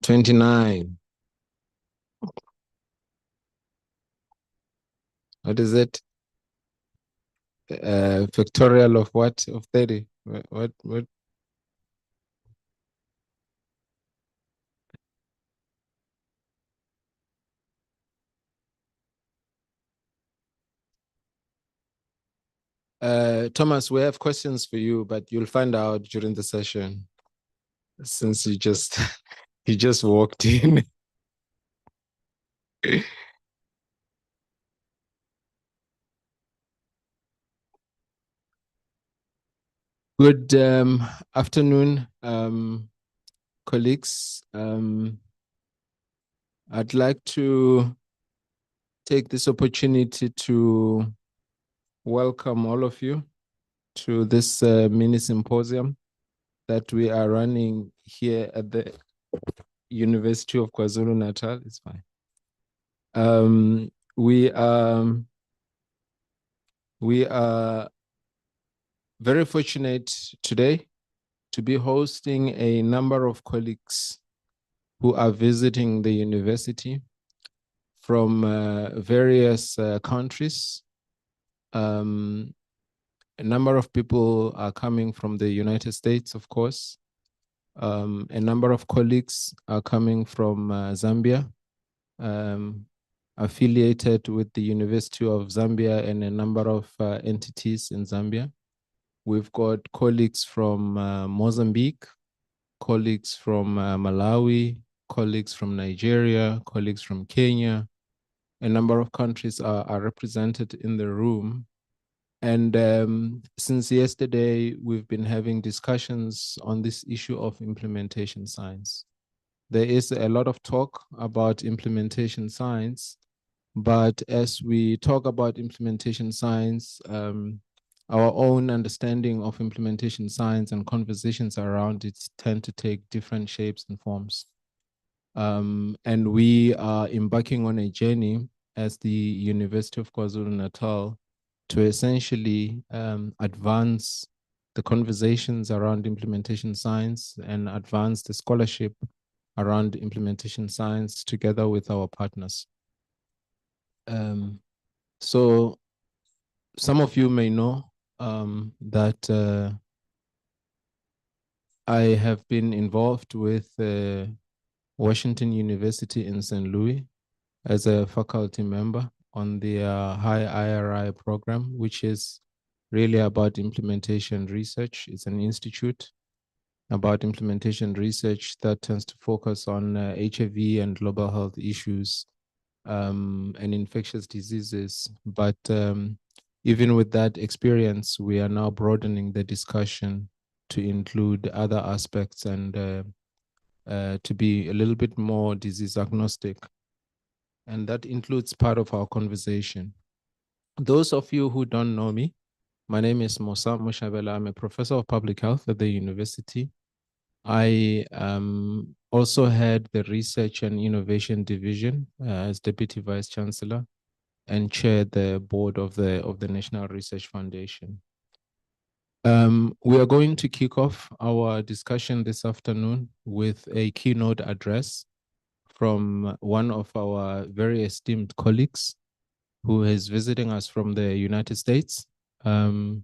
29. What is it? Factorial of what? Of 30? What? Thomas, we have questions for you, but you'll find out during the session since you just you just walked in. Good afternoon, colleagues. I'd like to take this opportunity to welcome all of you to this mini symposium that we are running here at the University of KwaZulu-Natal. It's fine. We are very fortunate today to be hosting a number of colleagues who are visiting the university from various countries. A number of people are coming from the United States, of course. A number of colleagues are coming from Zambia, affiliated with the University of Zambia and a number of entities in Zambia. We've got colleagues from Mozambique, colleagues from Malawi, colleagues from Nigeria, colleagues from Kenya. A number of countries are represented in the room. And since yesterday, we've been having discussions on this issue of implementation science. There is a lot of talk about implementation science, but as we talk about implementation science, our own understanding of implementation science and conversations around it tend to take different shapes and forms. And we are embarking on a journey as the University of KwaZulu-Natal to essentially advance the conversations around implementation science and advance the scholarship around implementation science together with our partners. So some of you may know that I have been involved with Washington University in St. Louis as a faculty member on the high IRI program, which is really about implementation research. It's an institute about implementation research that tends to focus on HIV and global health issues and infectious diseases. But even with that experience, we are now broadening the discussion to include other aspects and to be a little bit more disease agnostic. And that includes part of our conversation. Those of you who don't know me, my name is Musa Mushabela. I'm a professor of public health at the university. I also had the research and innovation division as deputy vice chancellor and chaired the board of the National Research Foundation. We are going to kick off our discussion this afternoon with a keynote address from one of our very esteemed colleagues who is visiting us from the United States. She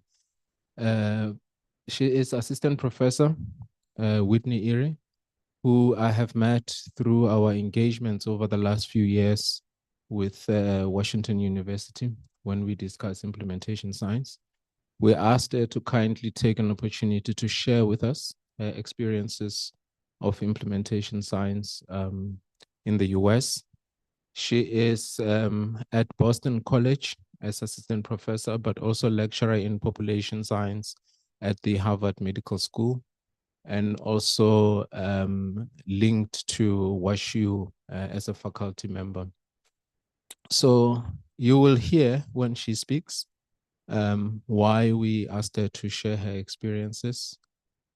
is Assistant Professor Whitney Erie, who I have met through our engagements over the last few years with Washington University when we discuss implementation science. We asked her to kindly take an opportunity to share with us experiences of implementation science in the US. She is at Boston College as assistant professor, but also lecturer in population science at the Harvard Medical School, and also linked to WashU as a faculty member. So you will hear when she speaks why we asked her to share her experiences.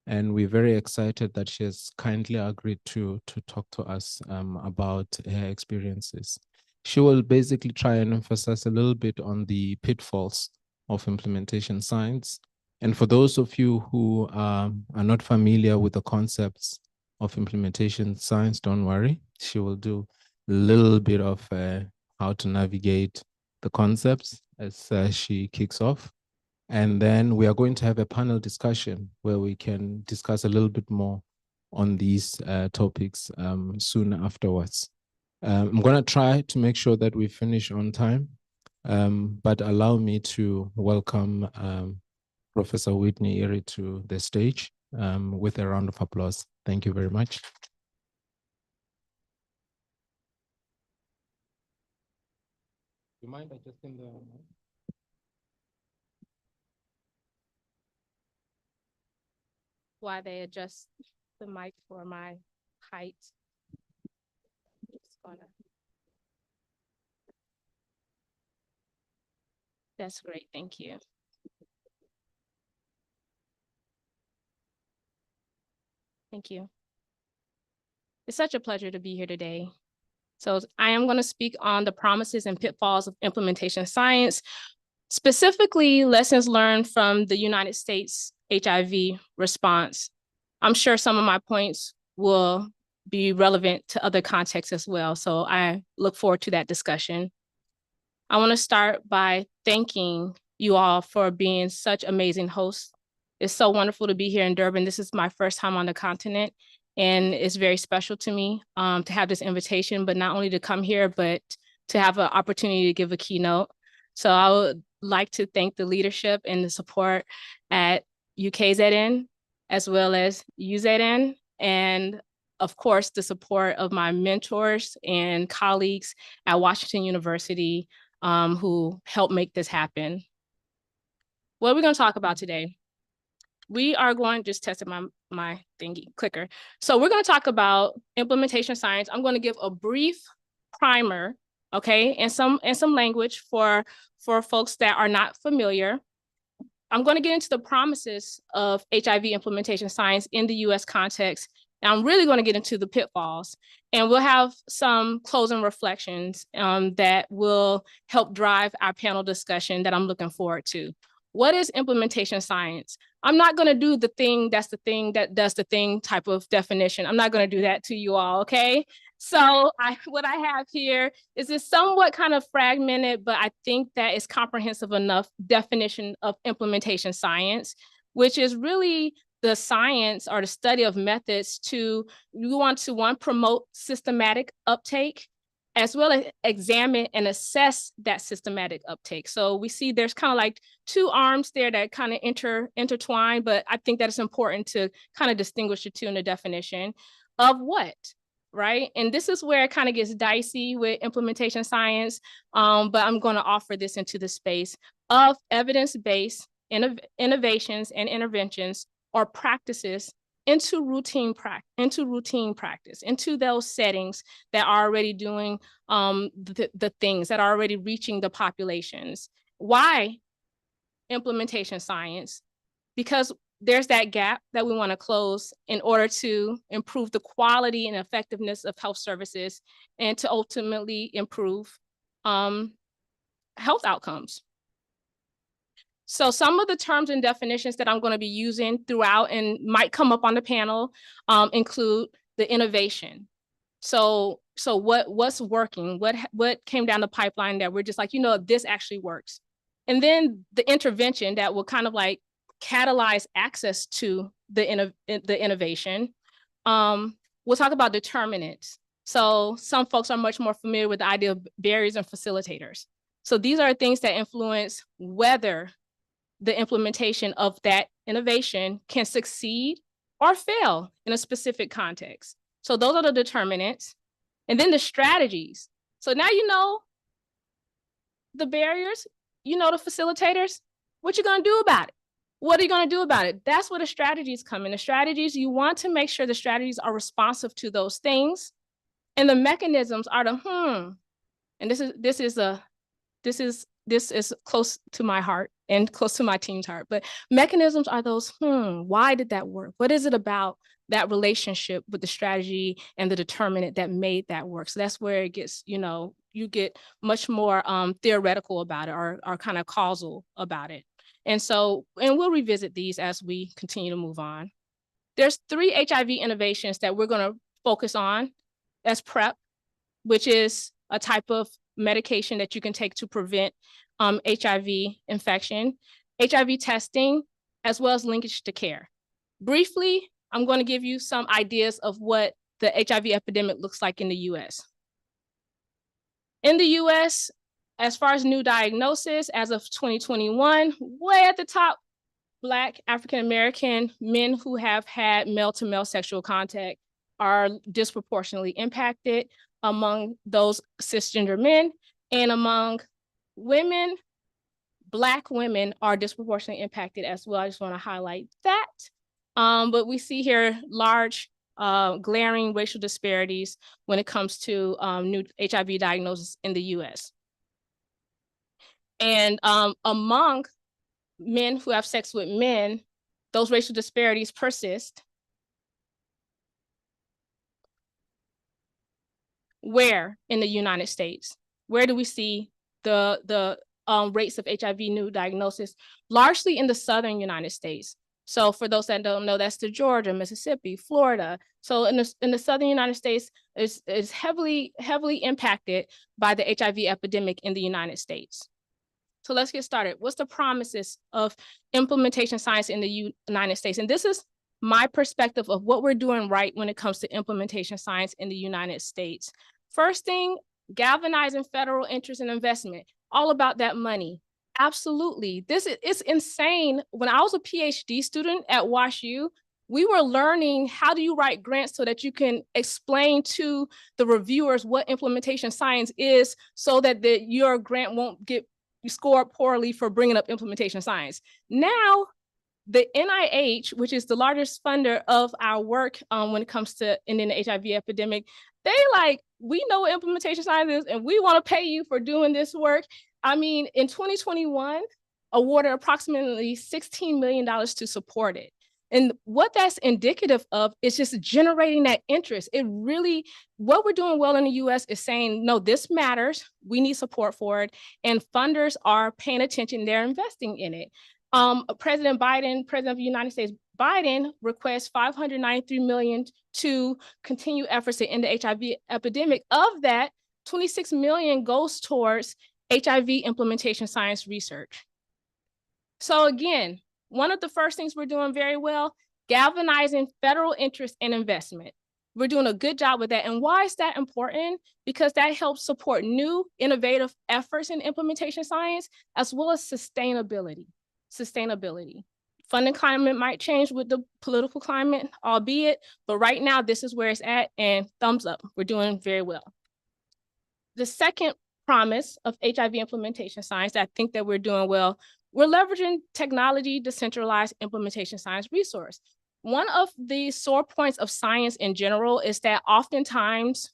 And we're very excited that she has kindly agreed to talk to us about her experiences. She will basically try and emphasize a little bit on the pitfalls of implementation science. And for those of you who are not familiar with the concepts, of Implementation Science. Don't worry. She will do a little bit of how to navigate the concepts as she kicks off. And then we are going to have a panel discussion where we can discuss a little bit more on these topics soon afterwards. I'm going to try to make sure that we finish on time, but allow me to welcome Professor Whitney Erie to the stage with a round of applause. Thank you very much. Do you mind adjusting the... Why they adjust the mic for my height. That's great, thank you. Thank you. It's such a pleasure to be here today. So I am going to speak on the promises and pitfalls of implementation science, specifically lessons learned from the United States HIV response. I'm sure some of my points will be relevant to other contexts as well, so I look forward to that discussion. I want to start by thanking you all for being such amazing hosts. It's so wonderful to be here in Durban. This is my first time on the continent, and it's very special to me to have this invitation, but not only to come here, but to have an opportunity to give a keynote. So I would like to thank the leadership and the support at UKZN, as well as UZN, and of course, the support of my mentors and colleagues at Washington University who helped make this happen. What are we going to talk about today? We are going, just testing my thingy clicker. So we're going to talk about implementation science. I'm going to give a brief primer, okay, and some language for folks that are not familiar. I'm going to get into the promises of HIV implementation science in the US context. And I'm really going to get into the pitfalls. And we'll have some closing reflections that will help drive our panel discussion that I'm looking forward to. What is implementation science? I'm not going to do the thing that's the thing that does the thing type of definition. I'm not going to do that to you all, okay? So what I have here is this somewhat kind of fragmented, but I think that is comprehensive enough definition of implementation science, which is really the science or the study of methods to, you want to one, promote systematic uptake, as well as examine and assess that systematic uptake. So we see there's kind of like two arms there that kind of intertwine, but I think that it's important to kind of distinguish the two in the definition of what, right? And this is where it kind of gets dicey with implementation science, but I'm going to offer this into the space of evidence-based innovations and interventions or practices into routine practice, into those settings that are already doing the things that are already reaching the populations. Why implementation science? Because there's that gap that we want to close in order to improve the quality and effectiveness of health services and to ultimately improve health outcomes. So some of the terms and definitions that I'm going to be using throughout and might come up on the panel include the innovation. So what's working? What came down the pipeline that we're just like, you know, this actually works. And then the intervention that will kind of like catalyze access to the innovation. We'll talk about determinants. So some folks are much more familiar with the idea of barriers and facilitators. So these are things that influence whether the implementation of that innovation can succeed or fail in a specific context. So those are the determinants. And then the strategies. So now you know the barriers, you know the facilitators, what you're going to do about it. What are you going to do about it? That's where the strategies come in. The strategies, you want to make sure the strategies are responsive to those things. And the mechanisms are the and this is close to my heart and close to my team's heart, but mechanisms are those, why did that work? What is it about that relationship with the strategy and the determinant that made that work? So that's where it gets, you know, you get much more theoretical about it or kind of causal about it. And so, and we'll revisit these as we continue to move on. There's 3 HIV innovations that we're going to focus on. That's PrEP, which is a type of medication that you can take to prevent HIV infection, HIV testing, as well as linkage to care. Briefly, I'm going to give you some ideas of what the HIV epidemic looks like in the US. In the US, as far as new diagnosis, as of 2021, way at the top, Black African-American men who have had male-to-male sexual contact are disproportionately impacted among those cisgender men, and among women, Black women are disproportionately impacted as well. I just want to highlight that. But we see here large glaring racial disparities when it comes to new HIV diagnosis in the US. And among men who have sex with men, those racial disparities persist. Where in the United States? Where do we see the rates of HIV new diagnosis? Largely in the southern United States. So for those that don't know, that's the Georgia, Mississippi, Florida. So in the southern United States is heavily impacted by the HIV epidemic in the United States. So let's get started. What's the promises of implementation science in the United States? And this is my perspective of what we're doing right when it comes to implementation science in the United States. First thing, galvanizing federal interest and investment, all about that money. Absolutely. It's insane. When I was a PhD student at WashU, we were learning how do you write grants so that you can explain to the reviewers what implementation science is so that your grant won't get scored poorly for bringing up implementation science. Now, the NIH, which is the largest funder of our work when it comes to ending the HIV epidemic, they like, we know what implementation science is and we want to pay you for doing this work. I mean, in 2021, awarded approximately $16 million to support it. And what that's indicative of is just generating that interest. It really, what we're doing well in the US is saying, no, this matters. We need support for it. And funders are paying attention. They're investing in it. President Biden, President of the United States, Biden requests $593 million to continue efforts to end the HIV epidemic. Of that, $26 million goes towards HIV implementation science research. So again, one of the first things we're doing very well, galvanizing federal interest and investment. We're doing a good job with that. And why is that important? Because that helps support new innovative efforts in implementation science, as well as sustainability. Funding climate might change with the political climate, albeit, but right now this is where it's at, and thumbs up, we're doing very well. The second promise of HIV implementation science that I think that we're doing well, we're leveraging technology, decentralized implementation science resource. One of the sore points of science in general is that oftentimes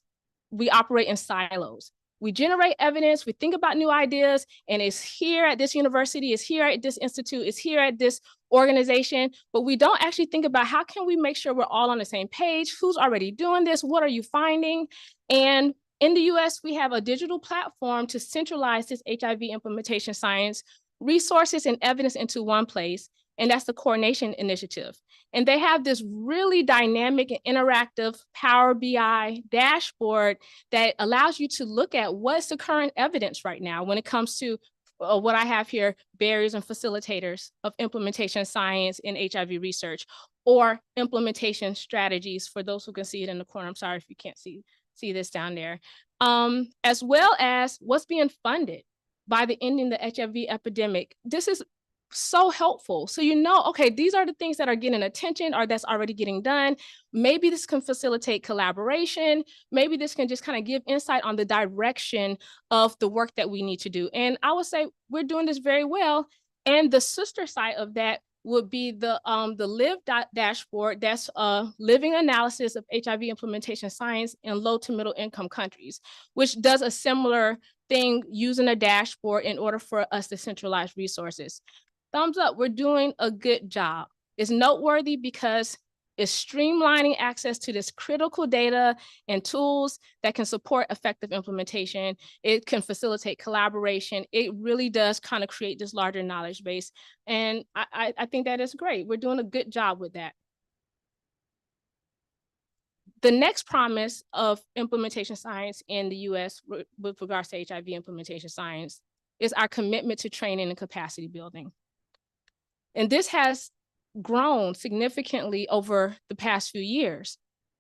we operate in silos. We generate evidence, we think about new ideas, and it's here at this university, it's here at this institute, it's here at this organization, but we don't actually think about how can we make sure we're all on the same page, who's already doing this, what are you finding? And in the US, we have a digital platform to centralize this HIV implementation science resources and evidence into one place, and that's the Coordination Initiative. And they have this really dynamic and interactive Power BI dashboard that allows you to look at what's the current evidence right now when it comes to what I have here, barriers and facilitators of implementation science in HIV research, or implementation strategies for those who can see it in the corner. I'm sorry if you can't see this down there, as well as what's being funded by the ending the HIV epidemic. This is so helpful. So you know, okay, these are the things that are getting attention or that's already getting done. Maybe this can facilitate collaboration. Maybe this can just kind of give insight on the direction of the work that we need to do. And I would say we're doing this very well. And the sister side of that would be the LIVE dashboard. That's a living analysis of HIV implementation science in low to middle income countries, which does a similar thing using a dashboard in order for us to centralize resources. Thumbs up, we're doing a good job. It's noteworthy because it's streamlining access to this critical data and tools that can support effective implementation. It can facilitate collaboration. It really does kind of create this larger knowledge base. And I think that is great. We're doing a good job with that. The next promise of implementation science in the US with regards to HIV implementation science is our commitment to training and capacity building. And this has grown significantly over the past few years.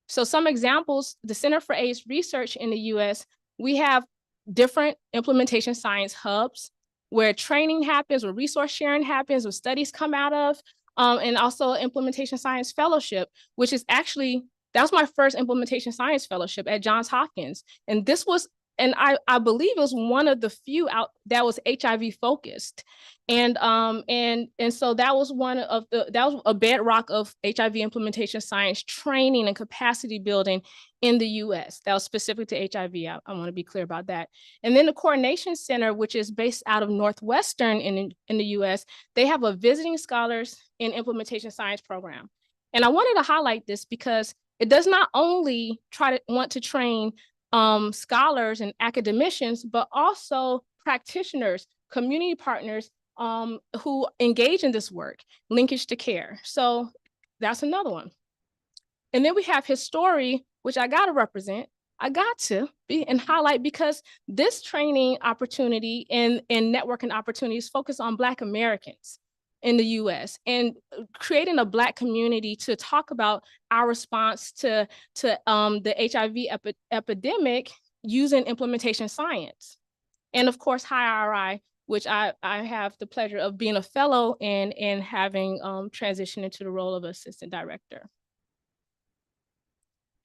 So some examples, the Center for AIDS Research in the US, we have different implementation science hubs where training happens, where resource sharing happens, where studies come out of, and also implementation science fellowship, which is actually, that was my first implementation science fellowship at Johns Hopkins. And this was, and I believe it was one of the few out that was HIV focused. And so that was that was a bedrock of HIV implementation science training and capacity building in the US. That was specific to HIV. I want to be clear about that. And then the Coordination Center, which is based out of Northwestern in the US, they have a visiting scholars in implementation science program. And I wanted to highlight this because it does not only want to train scholars and academicians, but also practitioners, community partners who engage in this work, linkage to care. So that's another one. And then we have History, which I got to represent. I got to be and highlight because this training opportunity and networking opportunities focus on Black Americans in the US and creating a Black community to talk about our response to the HIV epidemic using implementation science. And of course, High RI, which I have the pleasure of being a fellow and having transitioned into the role of assistant director.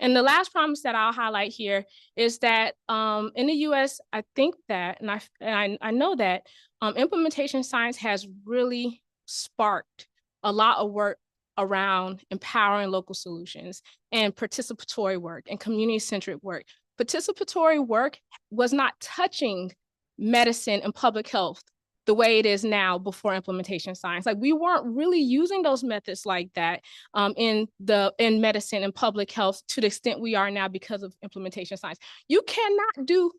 And the last promise that I'll highlight here is that in the US, I think that, and I know that implementation science has really sparked a lot of work around empowering local solutions and participatory work and community-centric work. Participatory work was not touching medicine and public health the way it is now before implementation science. Like we weren't really using those methods like that in medicine and public health to the extent we are now because of implementation science. You cannot do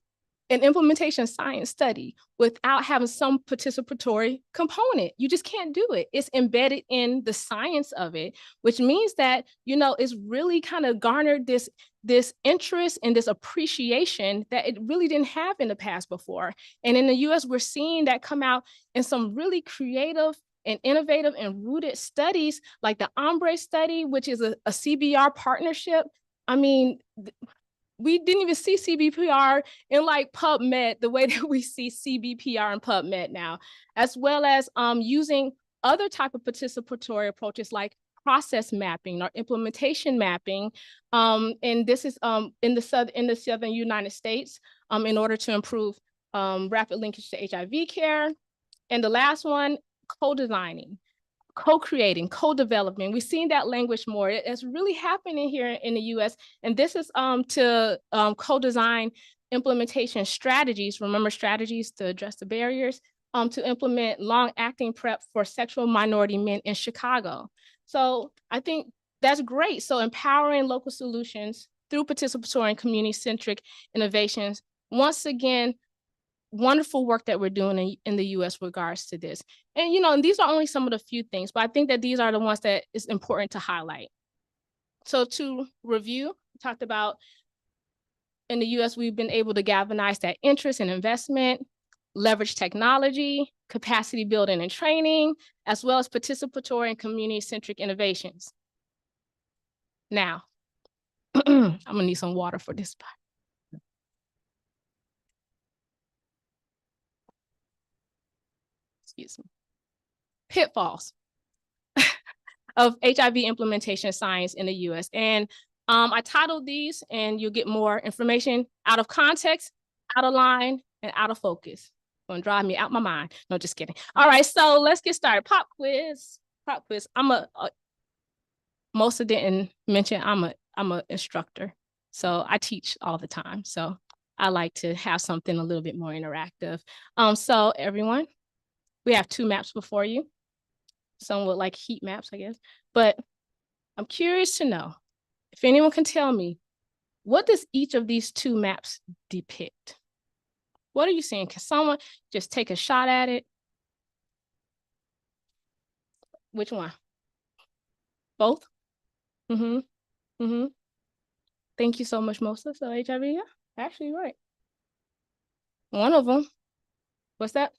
an implementation science study without having some participatory component. You just can't do it. It's embedded in the science of it, which means that, you know, it's really kind of garnered this interest and this appreciation that it really didn't have in the past before. And in the US, we're seeing that come out in some really creative and innovative and rooted studies like the Ombre study, which is a CBR partnership. I mean, we didn't even see CBPR in like PubMed the way that we see CBPR in PubMed now, as well as using other type of participatory approaches like process mapping or implementation mapping. And this is in the Southern United States in order to improve rapid linkage to HIV care. And the last one, co-designing, co-creating, co-developing. We've seen that language more. It's really happening here in the US. And this is to co-design implementation strategies, remember strategies to address the barriers, to implement long-acting PrEP for sexual minority men in Chicago. So I think that's great. So empowering local solutions through participatory and community-centric innovations. Once again, wonderful work that we're doing in the US regards to this. And, you know, and these are only some of the few things, but I think that these are the ones that is important to highlight. So to review, we talked about in the US, we've been able to galvanize that interest and investment, leverage technology, capacity building and training, as well as participatory and community-centric innovations. Now, I'm gonna need some water for this part. Excuse me. Pitfalls of HIV implementation science in the US. And I titled these, and you'll get more information: out of context, out of line, and out of focus. Gonna drive me out my mind. No, just kidding. All right, so let's get started. Pop quiz. Pop quiz. Most didn't mention I'm a instructor. So I teach all the time. So I like to have something a little bit more interactive. So everyone, we have 2 maps before you. Some would like heat maps, I guess. But I'm curious to know if anyone can tell me, what does each of these 2 maps depict? What are you seeing? Can someone just take a shot at it? Which one? Both? Mm-hmm. Mm-hmm. Thank you so much, Mosa. So HIV, yeah, actually, right. One of them, what's that?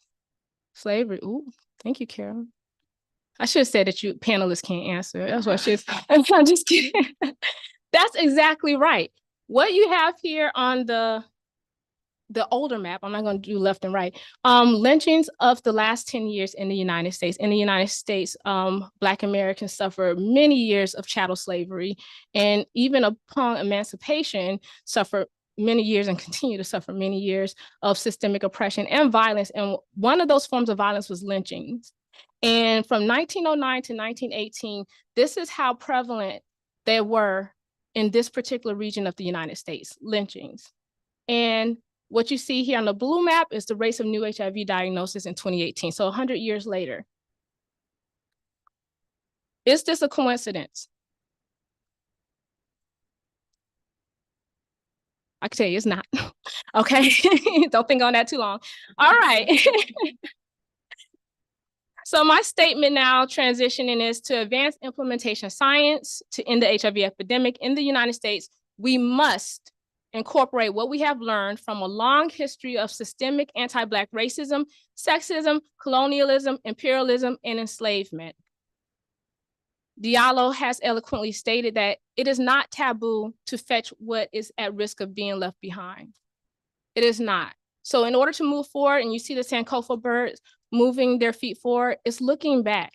Slavery. Ooh, thank you, Carol. I should have said that you panelists can't answer. That's what I should say. I'm just kidding. That's exactly right. What you have here on the older map, I'm not going to do left and right, lynchings of the last 10 years in the United States. In the United States, Black Americans suffered many years of chattel slavery, and even upon emancipation, suffered many years and continue to suffer many years of systemic oppression and violence. And one of those forms of violence was lynchings. And from 1909 to 1918, this is how prevalent they were in this particular region of the United States, lynchings. And what you see here on the blue map is the rates of new HIV diagnosis in 2018, so 100 years later. Is this a coincidence? I can tell you it's not. Okay, don't think on that too long. All right. So my statement now transitioning is to advance implementation science to end the HIV epidemic in the United States, we must incorporate what we have learned from a long history of systemic anti-Black racism, sexism, colonialism, imperialism, and enslavement. Diallo has eloquently stated that it is not taboo to fetch what is at risk of being left behind. It is not. So in order to move forward, and you see the Sankofa birds moving their feet forward, it's looking back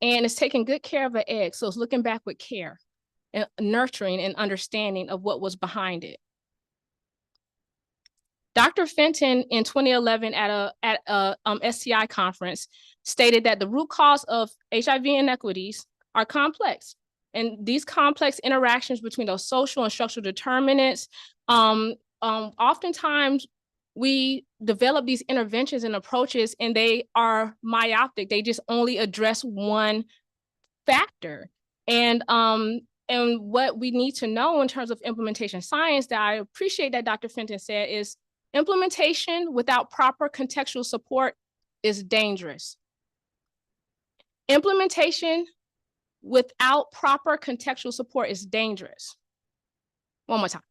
and it's taking good care of an egg. So it's looking back with care and nurturing and understanding of what was behind it. Dr. Fenton in 2011 at a STI conference stated that the root cause of HIV inequities are complex. And these complex interactions between those social and structural determinants, oftentimes we develop these interventions and approaches and they are myopic. They just only address one factor. And what we need to know in terms of implementation science that I appreciate that Dr. Fenton said is implementation without proper contextual support is dangerous. Implementation without proper contextual support is dangerous. One more time.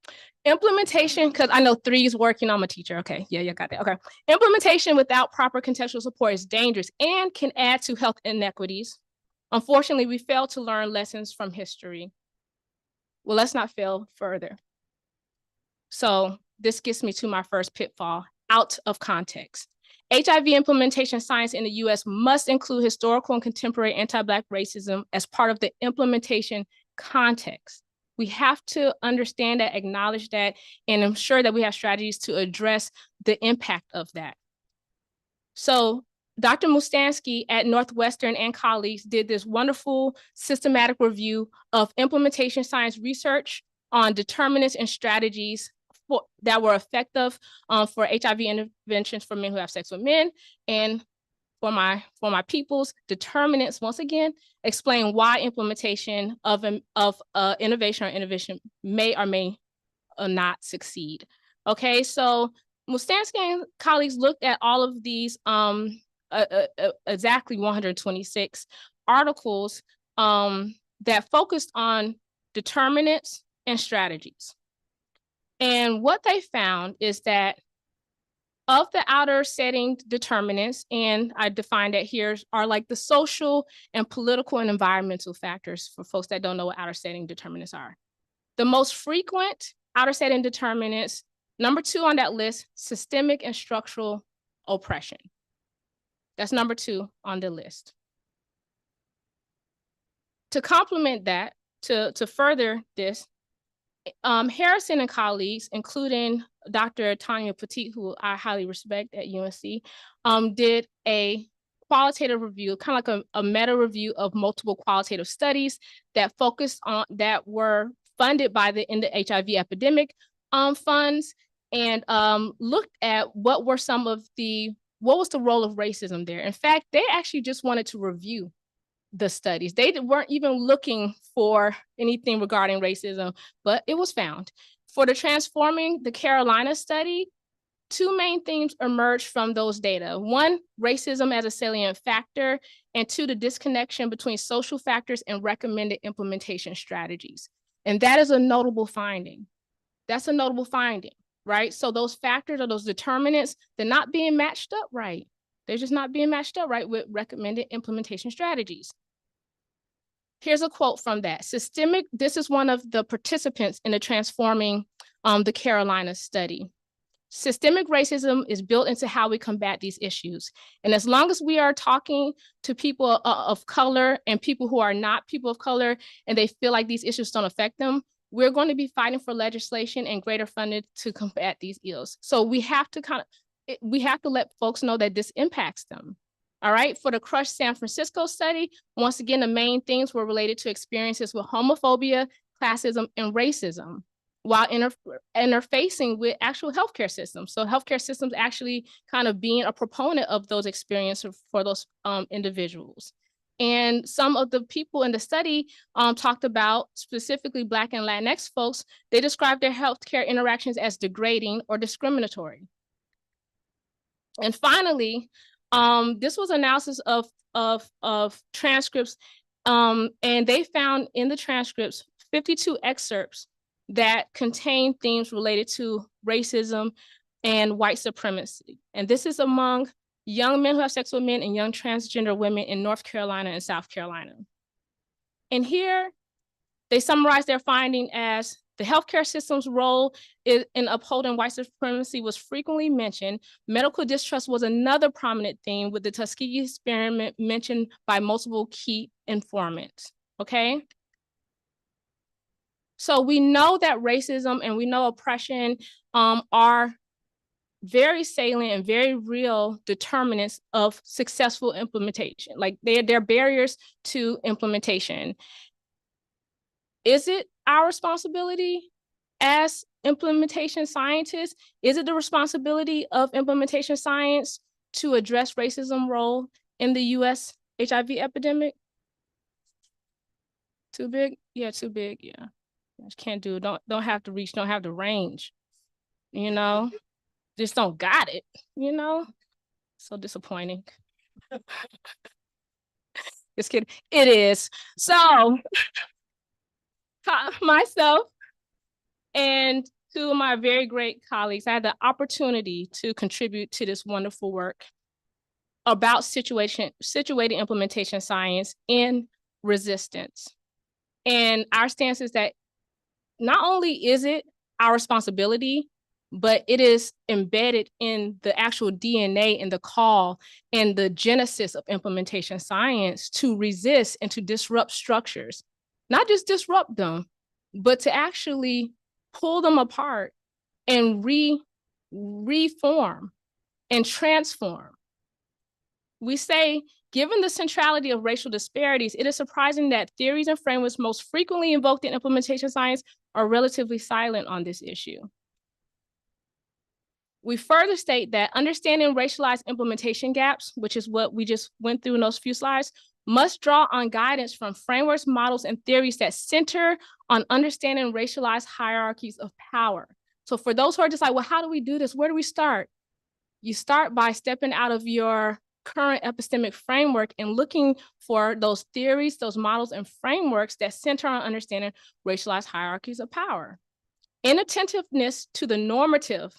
Implementation, because I know 3 is working, I'm a teacher. Okay, yeah, you got that. Okay. Implementation without proper contextual support is dangerous and can add to health inequities. Unfortunately, we fail to learn lessons from history. Well, let's not fail further. So this gets me to my first pitfall, out of context. HIV implementation science in the US must include historical and contemporary anti-Black racism as part of the implementation context. We have to understand that, acknowledge that, and ensure that we have strategies to address the impact of that. So Dr. Mustansky at Northwestern and colleagues did this wonderful systematic review of implementation science research on determinants and strategies that were effective for HIV interventions for men who have sex with men. And for my peoples, determinants, once again, explain why implementation of innovation or intervention may or may not succeed. Okay, so Mustansky and colleagues looked at all of these exactly 126 articles that focused on determinants and strategies. And what they found is that of the outer setting determinants, and I defined that here, are like the social and political and environmental factors for folks that don't know what outer setting determinants are. The most frequent outer setting determinants, number 2 on that list, systemic and structural oppression. That's number 2 on the list. To complement that, to further this, Harrison and colleagues, including Dr. Tanya Petit, who I highly respect at UNC, did a qualitative review, kind of like a meta review of multiple qualitative studies that focused on, that were funded by the End the HIV Epidemic funds, and looked at what was the role of racism there. In fact, they actually just wanted to review the studies. They weren't even looking for anything regarding racism, but it was found. For the Transforming the Carolina study, 2 main themes emerged from those data. 1, racism as a salient factor, and 2, the disconnection between social factors and recommended implementation strategies. And that is a notable finding. That's a notable finding, right? So those factors or those determinants, they're not being matched up right. They're just not being matched up right with recommended implementation strategies. Here's a quote from that. This is one of the participants in the Transforming the Carolinas study. Systemic racism is built into how we combat these issues. And as long as we are talking to people of color and people who are not people of color, and they feel like these issues don't affect them, we're going to be fighting for legislation and greater funding to combat these ills. So we have to let folks know that this impacts them. All right, for the Crush San Francisco study, once again, the main things were related to experiences with homophobia, classism, and racism, while interfacing with actual healthcare systems. So healthcare systems actually kind of being a proponent of those experiences for those individuals. And some of the people in the study talked about, specifically Black and Latinx folks, they described their healthcare interactions as degrading or discriminatory. And finally, this was analysis of transcripts, and they found in the transcripts 52 excerpts that contain themes related to racism and white supremacy. And this is among young men who have sex with men and young transgender women in North Carolina and South Carolina. And here, they summarize their finding as the healthcare system's role in upholding white supremacy was frequently mentioned. Medical distrust was another prominent theme, with the Tuskegee experiment mentioned by multiple key informants, okay? So we know that racism and we know oppression are very salient and very real determinants of successful implementation. Like they're barriers to implementation. Is it our responsibility as implementation scientists? Is it the responsibility of implementation science to address racism role in the US HIV epidemic? Too big? Yeah, too big, yeah. Can't do, don't have to reach, don't have the range, you know? Just don't got it, you know? So disappointing. Just kidding, it is. So, myself and two of my very great colleagues, I had the opportunity to contribute to this wonderful work about situated implementation science in resistance. And our stance is that not only is it our responsibility, but it is embedded in the actual DNA and the call and the genesis of implementation science to resist and to disrupt structures. Not just disrupt them, but to actually pull them apart and reform and transform. We say, given the centrality of racial disparities, it is surprising that theories and frameworks most frequently invoked in implementation science are relatively silent on this issue. We further state that understanding racialized implementation gaps, which is what we just went through in those few slides, must draw on guidance from frameworks, models, and theories that center on understanding racialized hierarchies of power. So for those who are just like, well, how do we do this? Where do we start? You start by stepping out of your current epistemic framework and looking for those theories, those models, and frameworks that center on understanding racialized hierarchies of power. Inattentiveness to the normative,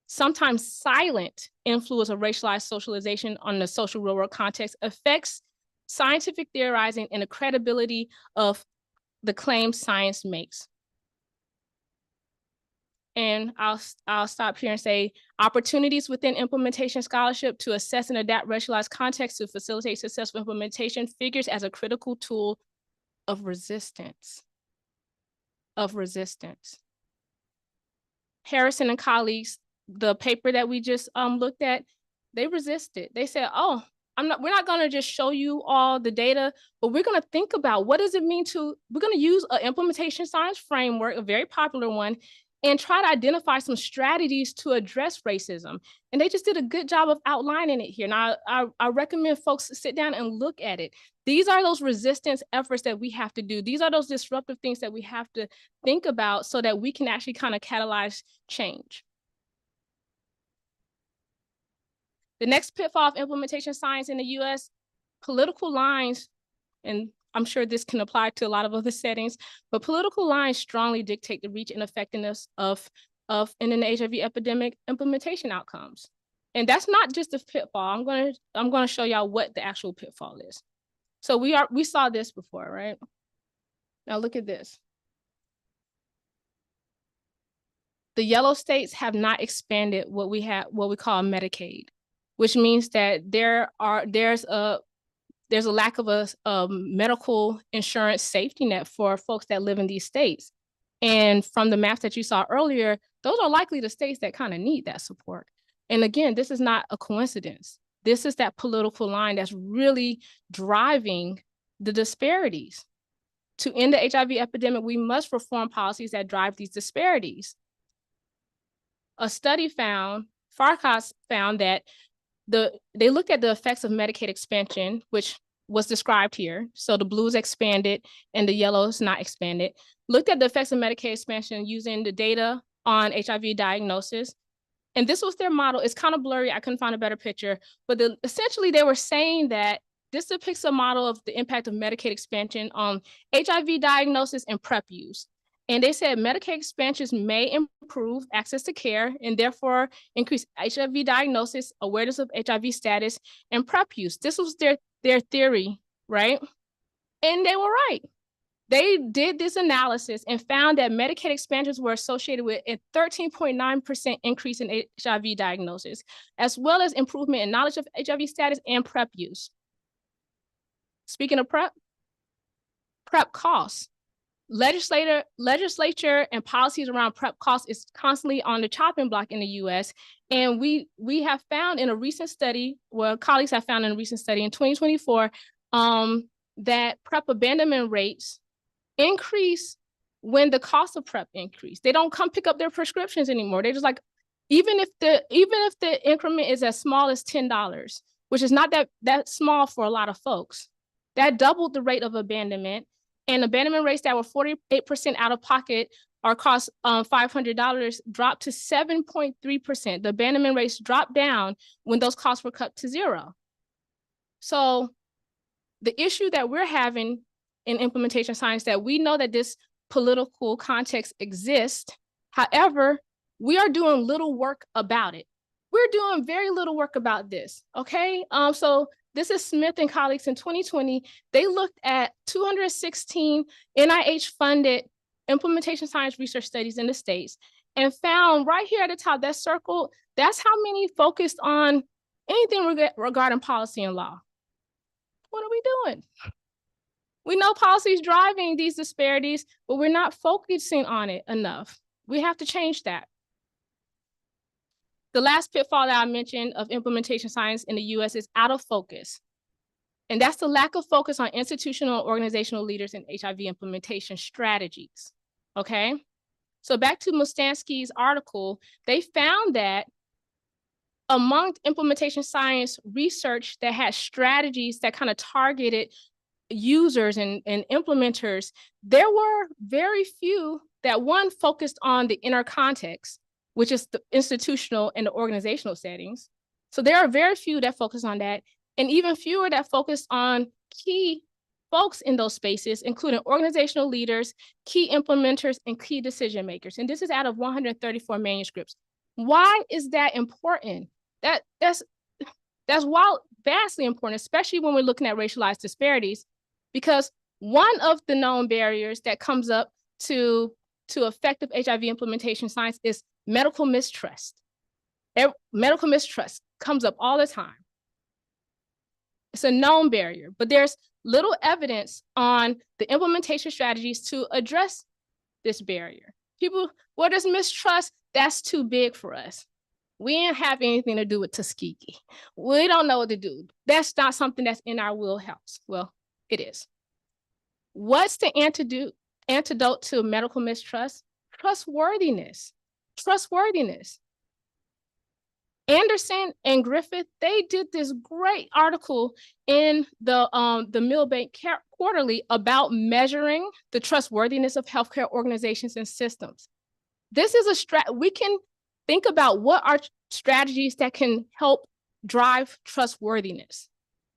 sometimes silent influence of racialized socialization on the social real world context affects scientific theorizing and the credibility of the claims science makes. And I'll stop here and say, opportunities within implementation scholarship to assess and adapt racialized context to facilitate successful implementation figures as a critical tool of resistance. Harrison and colleagues, the paper that we just looked at, they resisted. They said, oh, we're not gonna just show you all the data, but we're gonna think about what does it mean we're gonna use an implementation science framework, a very popular one, and try to identify some strategies to address racism. And they just did a good job of outlining it here. Now, I recommend folks sit down and look at it. These are those resistance efforts that we have to do. These are those disruptive things that we have to think about so that we can actually kind of catalyze change. The next pitfall of implementation science in the US, political lines, and I'm sure this can apply to a lot of other settings, but political lines strongly dictate the reach and effectiveness of in an HIV epidemic implementation outcomes. And that's not just a pitfall. I'm gonna show y'all what the actual pitfall is. So we saw this before, right? Now look at this. The yellow states have not expanded what we call Medicaid, which means that there's a lack of a medical insurance safety net for folks that live in these states. And from the maps that you saw earlier, those are likely the states that kind of need that support. And again, this is not a coincidence. This is that political line that's really driving the disparities. To end the HIV epidemic, we must reform policies that drive these disparities. A study found, Farkas found that they looked at the effects of Medicaid expansion, which was described here. So the blues expanded and the yellows not expanded. Looked at the effects of Medicaid expansion using the data on HIV diagnosis. And this was their model. It's kind of blurry. I couldn't find a better picture, but essentially they were saying that this depicts a model of the impact of Medicaid expansion on HIV diagnosis and PrEP use. And they said Medicaid expansions may improve access to care and therefore increase HIV diagnosis, awareness of HIV status, and PrEP use. This was their theory, right? And they were right. They did this analysis and found that Medicaid expansions were associated with a 13.9% increase in HIV diagnosis, as well as improvement in knowledge of HIV status and PrEP use. Speaking of PrEP costs. Legislature and policies around PrEP costs is constantly on the chopping block in the US. And we have found in a recent study, well, colleagues have found in a recent study in 2024, that PrEP abandonment rates increase when the cost of PrEP increase. They don't come pick up their prescriptions anymore. They're just like, even if the increment is as small as $10, which is not that small for a lot of folks, that doubled the rate of abandonment. And abandonment rates that were 48% out of pocket or cost $500 dropped to 7.3%. The abandonment rates dropped down when those costs were cut to zero. So the issue that we're having in implementation science, that we know that this political context exists. However, we are doing little work about it. We're doing very little work about this, okay? So this is Smith and colleagues in 2020. They looked at 216 NIH-funded implementation science research studies in the States and found right here at the top, that circle, that's how many focused on anything regarding policy and law. What are we doing? We know policy is driving these disparities, but we're not focusing on it enough. We have to change that. The last pitfall that I mentioned of implementation science in the US is out of focus. And that's the lack of focus on institutional and organizational leaders in HIV implementation strategies, okay? So back to Mustansky's article, they found that among implementation science research that had strategies that kind of targeted users and implementers, there were very few that focused on the inner context, which is the institutional and the organizational settings. So there are very few that focus on that, and even fewer that focus on key folks in those spaces, including organizational leaders, key implementers, and key decision makers. And this is out of 134 manuscripts. Why is that important? That's vastly important, especially when we're looking at racialized disparities, because one of the known barriers that comes up to effective HIV implementation science is medical mistrust. Medical mistrust comes up all the time. It's a known barrier, but there's little evidence on the implementation strategies to address this barrier. People, what is mistrust? That's too big for us. We ain't have anything to do with Tuskegee. We don't know what to do. That's not something that's in our wheelhouse. Well, it is. What's the antidote to medical mistrust? Trustworthiness. Trustworthiness. Anderson and Griffith, they did this great article in the Milbank Quarterly about measuring the trustworthiness of healthcare organizations and systems. This is we can think about what are strategies that can help drive trustworthiness.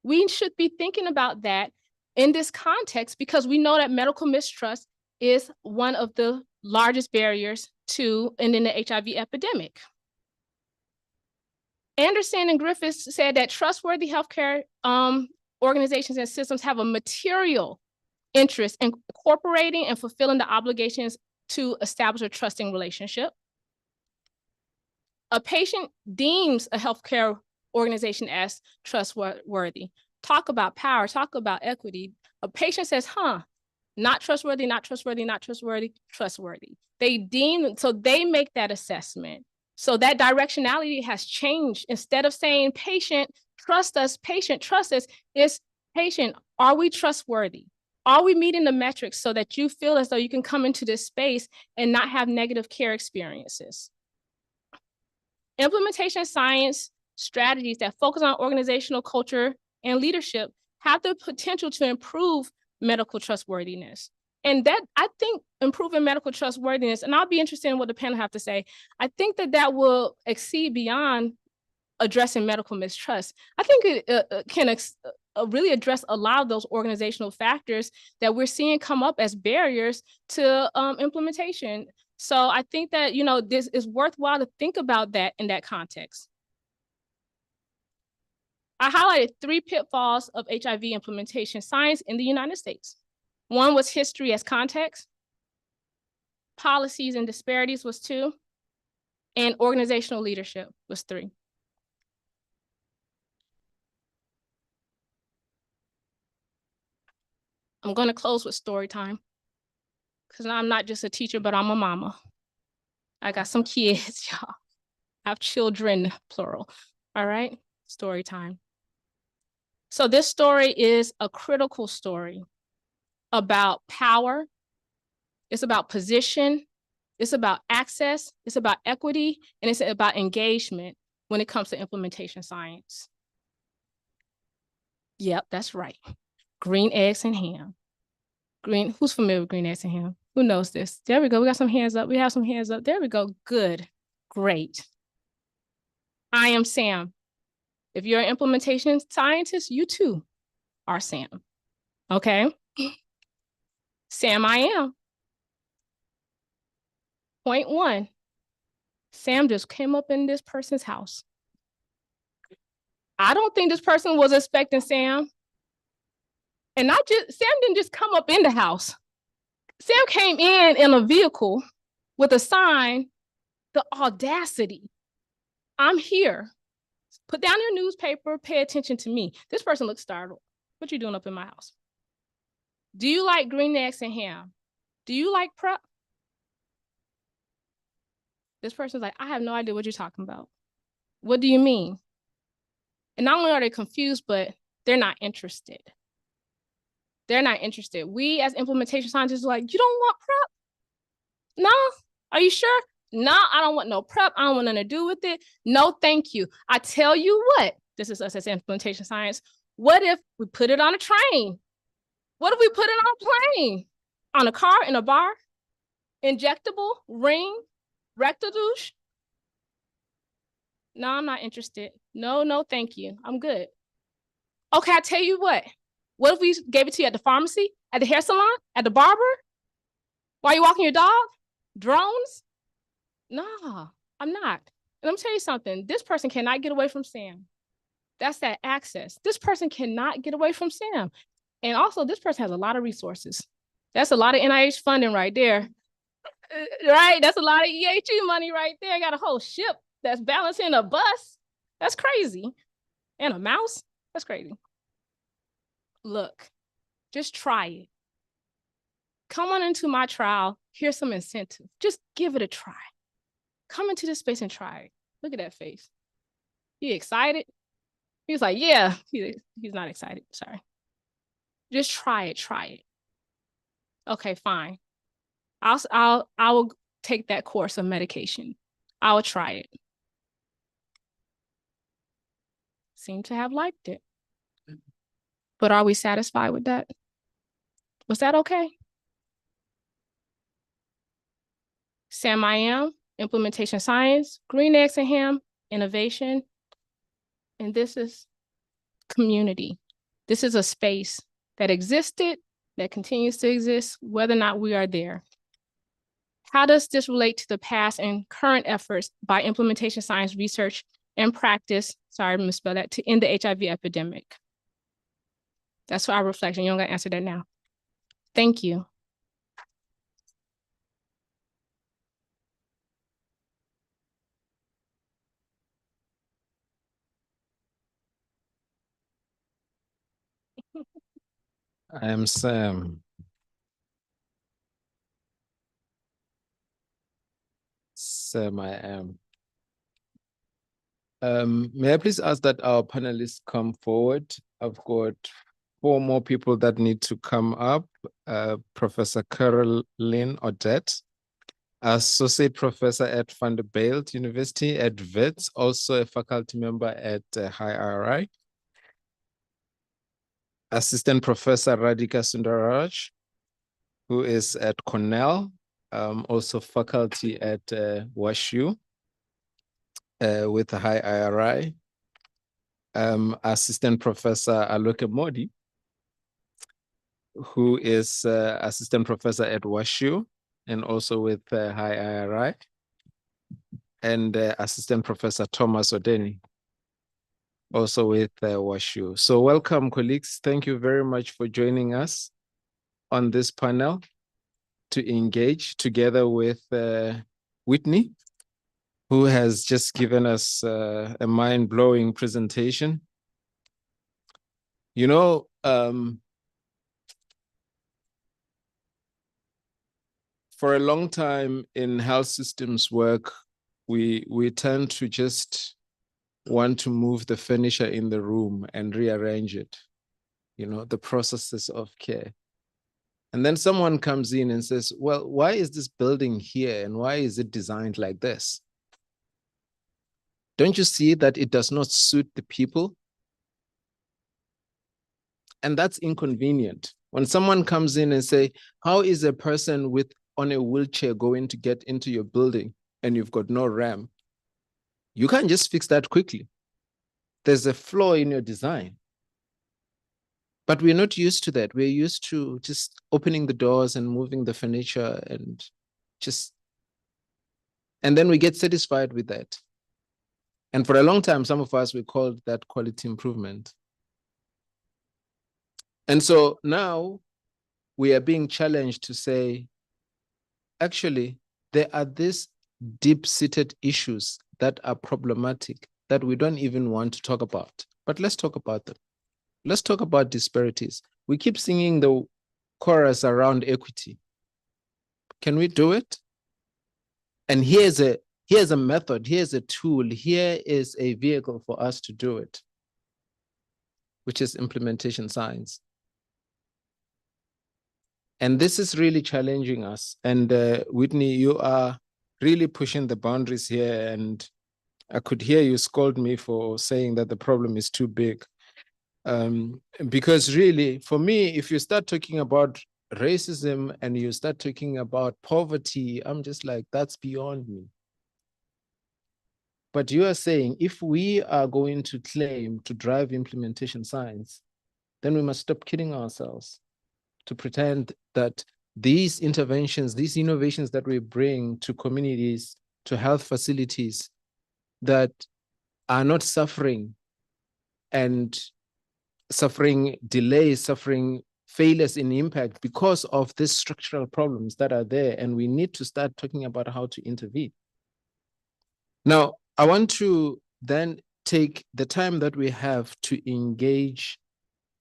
We should be thinking about that in this context, because we know that medical mistrust is one of the largest barriers to ending the HIV epidemic. Anderson and Griffiths said that trustworthy healthcare organizations and systems have a material interest in incorporating and fulfilling the obligations to establish a trusting relationship. A patient deems a healthcare organization as trustworthy. Talk about power, talk about equity. A patient says, not trustworthy, not trustworthy, not trustworthy, trustworthy. They deem, so they make that assessment. So that directionality has changed. Instead of saying patient, trust us, it's patient, are we trustworthy? Are we meeting the metrics so that you feel as though you can come into this space and not have negative care experiences? Implementation science strategies that focus on organizational culture and leadership have the potential to improve medical trustworthiness. And that, I think, improving medical trustworthiness, and I'll be interested in what the panel have to say, I think that will exceed beyond addressing medical mistrust. I think it can really address a lot of those organizational factors that we're seeing come up as barriers to implementation. So I think that, this is worthwhile to think about that in that context. I highlighted 3 pitfalls of HIV implementation science in the United States. One was history as context, policies and disparities was 2, and organizational leadership was 3. I'm going to close with story time, because I'm not just a teacher, but I'm a mama. I got some kids, y'all. I have children, plural. All right, story time. So this story is a critical story about power. It's about position. It's about access. It's about equity. And it's about engagement when it comes to implementation science. Yep, that's right. Green eggs and ham. Who's familiar with green eggs and ham? Who knows this? There we go. We got some hands up. We have some hands up. There we go. Good. Great. I am Sam. If you're an implementation scientist, you too are Sam. Okay? Sam, I am. Point 1. Sam just came up in this person's house. I don't think this person was expecting Sam. And Sam didn't just come up in the house. Sam came in a vehicle with a sign, the audacity. I'm here. Put down your newspaper, pay attention to me. This person looks startled. What you doing up in my house? Do you like green eggs and ham? Do you like prep? This person's like, I have no idea what you're talking about. What do you mean? And not only are they confused, but they're not interested. They're not interested. We as implementation scientists are like, you don't want prep? No, are you sure? No, I don't want no prep. I don't want nothing to do with it. No, thank you. I tell you what, this is us as implementation science. What if we put it on a train? What if we put it on a plane? On a car, in a bar? Injectable, ring, rectal douche? No, I'm not interested. No, thank you. I'm good. Okay, I tell you what. What if we gave it to you at the pharmacy, at the hair salon, at the barber? While you're walking your dog? Drones? No, I'm not. And let me tell you something. This person cannot get away from Sam. That's that access. This person cannot get away from Sam. And also, this person has a lot of resources. That's a lot of NIH funding right there. Right? That's a lot of EHE money right there. Got a whole ship that's balancing a bus. That's crazy. And a mouse? That's crazy. Look, just try it. Come on into my trial. Here's some incentive. Just give it a try. Come into this space and try it. Look at that face. He excited? He was like, yeah. He's not excited. Sorry. Just try it. Okay, fine. I will take that course of medication. I will try it. Seem to have liked it. But are we satisfied with that? Was that okay? Sam, I am, implementation science, green eggs and ham, innovation. And this is community. This is a space that existed, that continues to exist, whether or not we are there. How does this relate to the past and current efforts by implementation science research and practice, sorry, I misspelled that, to end the HIV epidemic? That's our reflection. You don't got to answer that now. Thank you. I am Sam. Sam, I am. May I please ask that our panelists come forward? I've got 4 more people that need to come up. Professor Caroline Odette, Associate Professor at Vanderbilt University at Wits, also a faculty member at High IRI. Assistant Professor Radhika Sundaraj, who is at Cornell, also faculty at WashU with High IRI. Assistant Professor Aloke Modi, who is Assistant Professor at WashU and also with High IRI. And Assistant Professor Thomas Odeni, also with WashU. So welcome, colleagues. Thank you very much for joining us on this panel to engage together with Whitney, who has just given us a mind-blowing presentation. You know, for a long time in health systems work, we tend to just want to move the furniture in the room and rearrange it, you know, the processes of care. And then someone comes in and says, well, why is this building here and why is it designed like this? Don't you see that it does not suit the people? And that's inconvenient. When someone comes in and say, how is a person on a wheelchair going to get into your building and you've got no ramp? You can't just fix that quickly. There's a flaw in your design. But we're not used to that. We're used to just opening the doors and moving the furniture and then we get satisfied with that. And for a long time, some of us, we called that quality improvement. And so now we are being challenged to say, actually, there are these deep-seated issues that are problematic that we don't even want to talk about. But let's talk about them. Let's talk about disparities. We keep singing the chorus around equity. Can we do it? And here's a method, here's a tool, here is a vehicle for us to do it, which is implementation science. And this is really challenging us. And Whitney, you are really pushing the boundaries here. And I could hear you scold me for saying that the problem is too big. Because really, for me, if you start talking about racism and you start talking about poverty, I'm just like, that's beyond me. But you are saying if we are going to claim to drive implementation science, then we must stop kidding ourselves to pretend that these interventions, these innovations that we bring to communities, to health facilities that are not suffering and suffering delays, suffering failures in impact because of these structural problems that are there. And we need to start talking about how to intervene. Now, I want to then take the time that we have to engage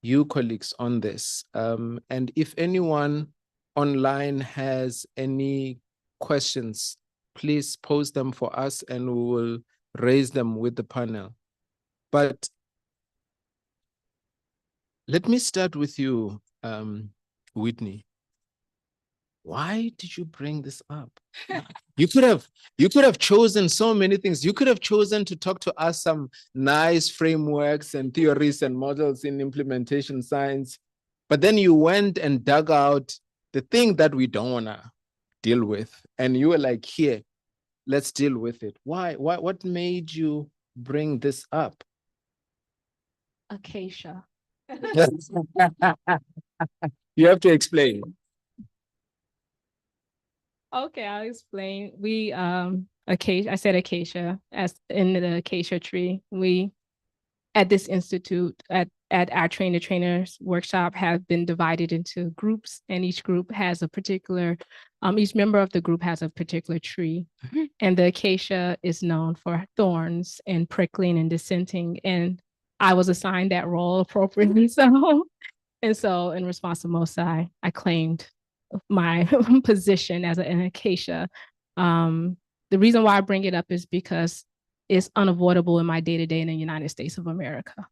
you colleagues on this. And if anyone online has any questions, please post them for us and we will raise them with the panel. But let me start with you, Whitney. Why did you bring this up? You could have chosen so many things. You could have chosen to talk to us some nice frameworks and theories and models in implementation science, but then you went and dug out the thing that we don't want to deal with. And you were like, here, let's deal with it. Why? What made you bring this up? Acacia. You have to explain. Okay, I'll explain. We acacia, I said acacia as in the acacia tree. We at this institute at our trainer trainers workshop have been divided into groups, and each group has a particular each member of the group has a particular tree. And the acacia is known for thorns and prickling and dissenting, and I was assigned that role appropriately. So in response to Mosai, I claimed my position as an acacia. The reason why I bring it up is because it's unavoidable in my day-to-day in the United States of America.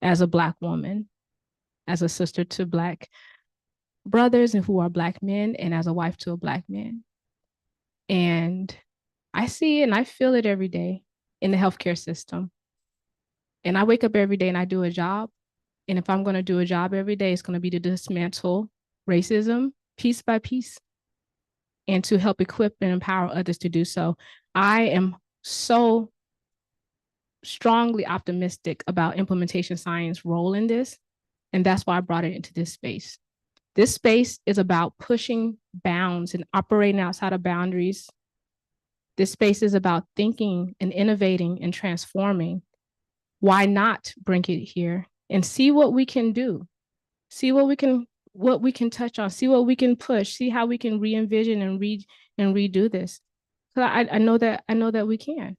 As a Black woman, as a sister to Black brothers and who are Black men, and as a wife to a Black man. And I see it and I feel it every day in the healthcare system. And I wake up every day and I do a job. And if I'm going to do a job every day, it's going to be to dismantle racism piece by piece and to help equip and empower others to do so. I am so strongly optimistic about implementation science role in this. And that's why I brought it into this space. This space is about pushing bounds and operating outside of boundaries. This space is about thinking and innovating and transforming. Why not bring it here and see what we can do? See what we can touch on, see what we can push, see how we can re-envision and redo this. So I know that we can.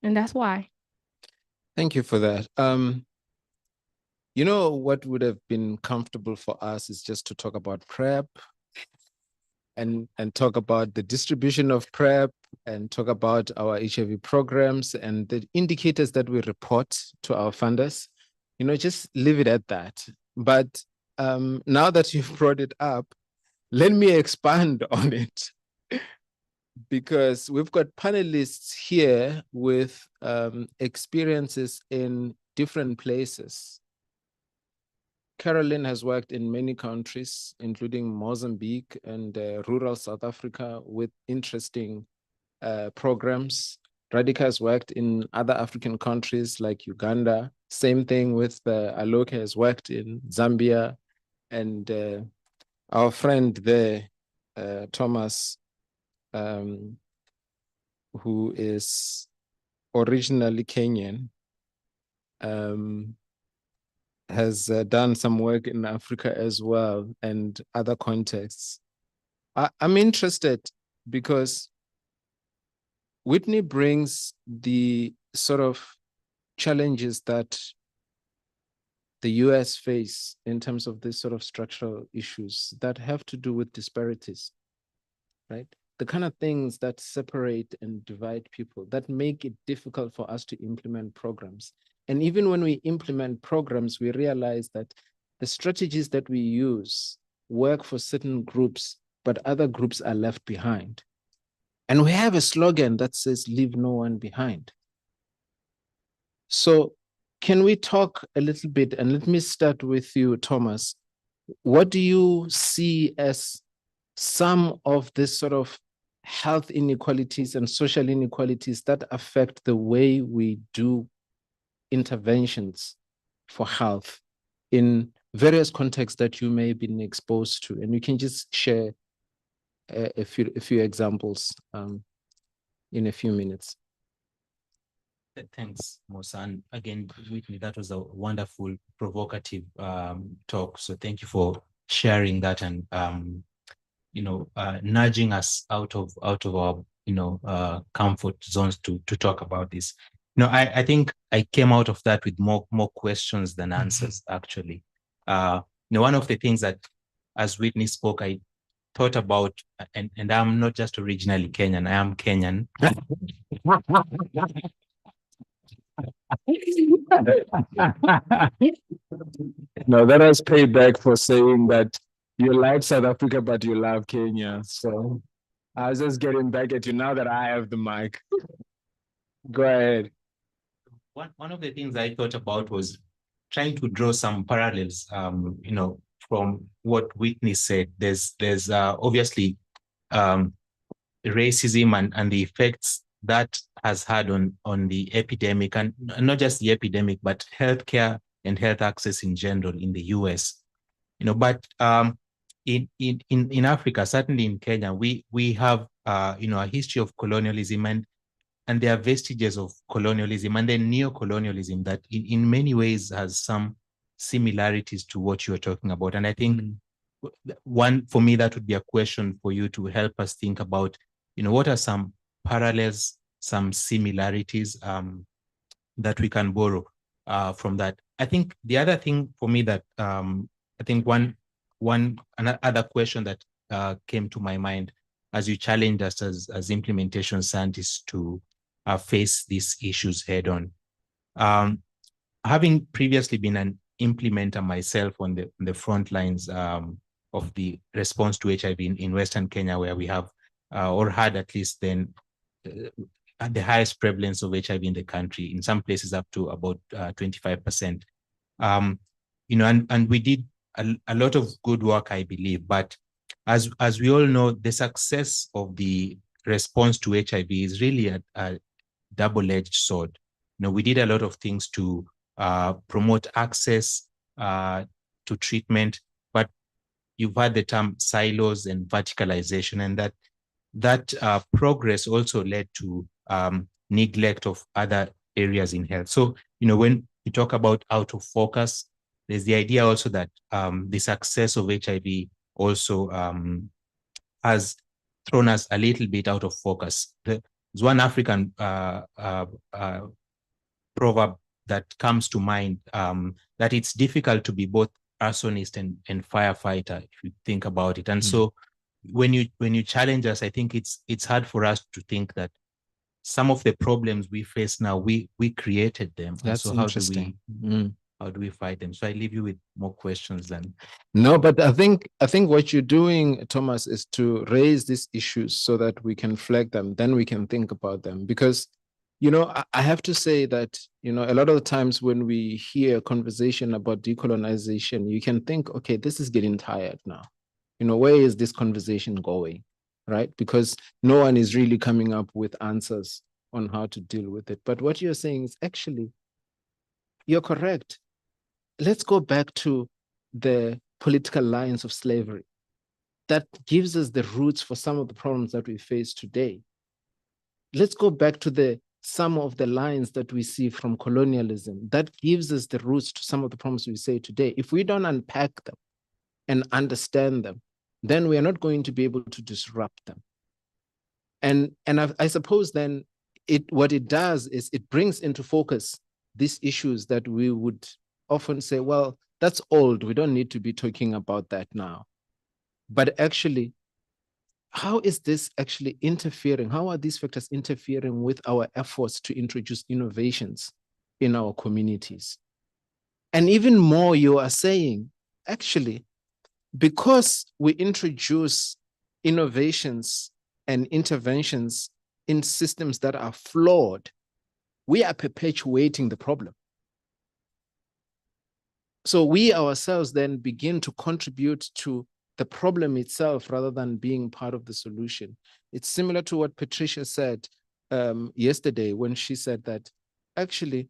And that's why. Thank you for that. You know, what would have been comfortable for us is just to talk about PrEP and talk about the distribution of PrEP and talk about our HIV programs and the indicators that we report to our funders. You know, just leave it at that. But now that you've brought it up, let me expand on it. Because we've got panelists here with experiences in different places. Carolyn has worked in many countries, including Mozambique and rural South Africa with interesting programs. Radhika has worked in other African countries like Uganda. Same thing with Aloke has worked in Zambia. And our friend there, Thomas, who is originally Kenyan, has done some work in Africa as well and other contexts. I'm interested because Whitney brings the sort of challenges that the US face in terms of this sort of structural issues that have to do with disparities, right? The kind of things that separate and divide people, that make it difficult for us to implement programs. And even when we implement programs, we realize that the strategies that we use work for certain groups, but other groups are left behind. And we have a slogan that says, leave no one behind. So can we talk a little bit, and let me start with you, Thomas. What do you see as some of this sort of health inequalities and social inequalities that affect the way we do interventions for health in various contexts that you may have been exposed to? And you can just share a few examples in a few minutes. Thanks, Musa. And again, Whitney, that was a wonderful, provocative talk. So thank you for sharing that and nudging us out of our comfort zones to talk about this. I think I came out of that with more questions than answers, actually. One of the things that, as Whitney spoke, I thought about, and I'm not just originally Kenyan, I am Kenyan. No, that has paid back for saying that you like South Africa, but you love Kenya. So I was just getting back at you now that I have the mic. Go ahead. One of the things I thought about was trying to draw some parallels, from what Whitney said. There's obviously racism and the effects that has had on the epidemic, and not just the epidemic, but healthcare and health access in general in the US. But in Africa, certainly in Kenya, we have a history of colonialism, and there are vestiges of colonialism and then neo-colonialism that in many ways has some similarities to what you're talking about. And I think one, for me, that would be a question for you to help us think about, what are some parallels, some similarities that we can borrow from that. I think the other thing for me that I think another question that came to my mind as you challenged us as implementation scientists to face these issues head on. Having previously been an implementer myself on the front lines of the response to HIV in Western Kenya, where we have or had at least then the highest prevalence of HIV in the country, in some places up to about 25%. And we did a lot of good work, I believe. But as we all know, the success of the response to HIV is really a double-edged sword. We did a lot of things to promote access to treatment, but you've heard the term silos and verticalization, and that progress also led to neglect of other areas in health. So, when you talk about out of focus, there's the idea also that the success of HIV also has thrown us a little bit out of focus. There's one African proverb that comes to mind, that it's difficult to be both arsonist and firefighter, if you think about it. And so when you challenge us, I think it's hard for us to think that some of the problems we face now, we created them. That's so interesting. How do we fight them? So I leave you with more questions than. No, but I think what you're doing, Thomas, is to raise these issues so that we can flag them, then we can think about them. Because, I have to say that, a lot of the times when we hear a conversation about decolonization, you can think, okay, this is getting tired now. Where is this conversation going, right? Because no one is really coming up with answers on how to deal with it. But what you're saying is actually, you're correct. Let's go back to the political lines of slavery. That gives us the roots for some of the problems that we face today. Let's go back to some of the lines that we see from colonialism. That gives us the roots to some of the problems we say today. If we don't unpack them and understand them, then we are not going to be able to disrupt them. And I suppose then what it does is it brings into focus these issues that we would often say, well, that's old. We don't need to be talking about that now. But actually, how is this actually interfering? How are these factors interfering with our efforts to introduce innovations in our communities? And even more, you are saying, actually, because we introduce innovations and interventions in systems that are flawed, we are perpetuating the problem. So we ourselves then begin to contribute to the problem itself rather than being part of the solution. It's similar to what Patricia said yesterday when she said that, actually,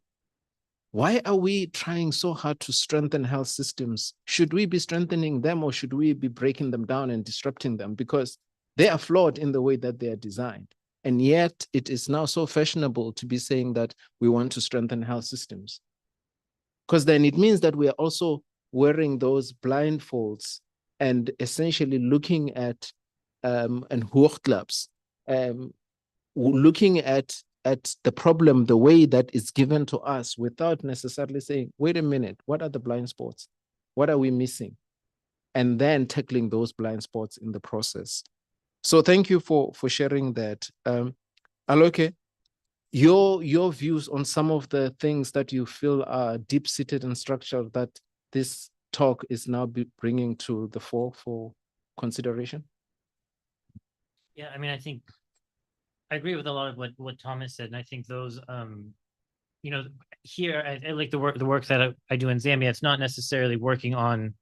why are we trying so hard to strengthen health systems? Should we be strengthening them, or should we be breaking them down and disrupting them? Because they are flawed in the way that they are designed. And yet it is now so fashionable to be saying that we want to strengthen health systems. Because then it means that we are also wearing those blindfolds and essentially looking at and hoogklaps, looking at the problem the way that it's given to us without necessarily saying, wait a minute, what are the blind spots? What are we missing? And then tackling those blind spots in the process. So thank you for sharing that. Aloke, your views on some of the things that you feel are deep-seated and structured that this talk is now bringing to the fore for consideration? Yeah, I mean, I think I agree with a lot of what Thomas said, and I think those, here I like the work that I do in Zambia. It's not necessarily working on.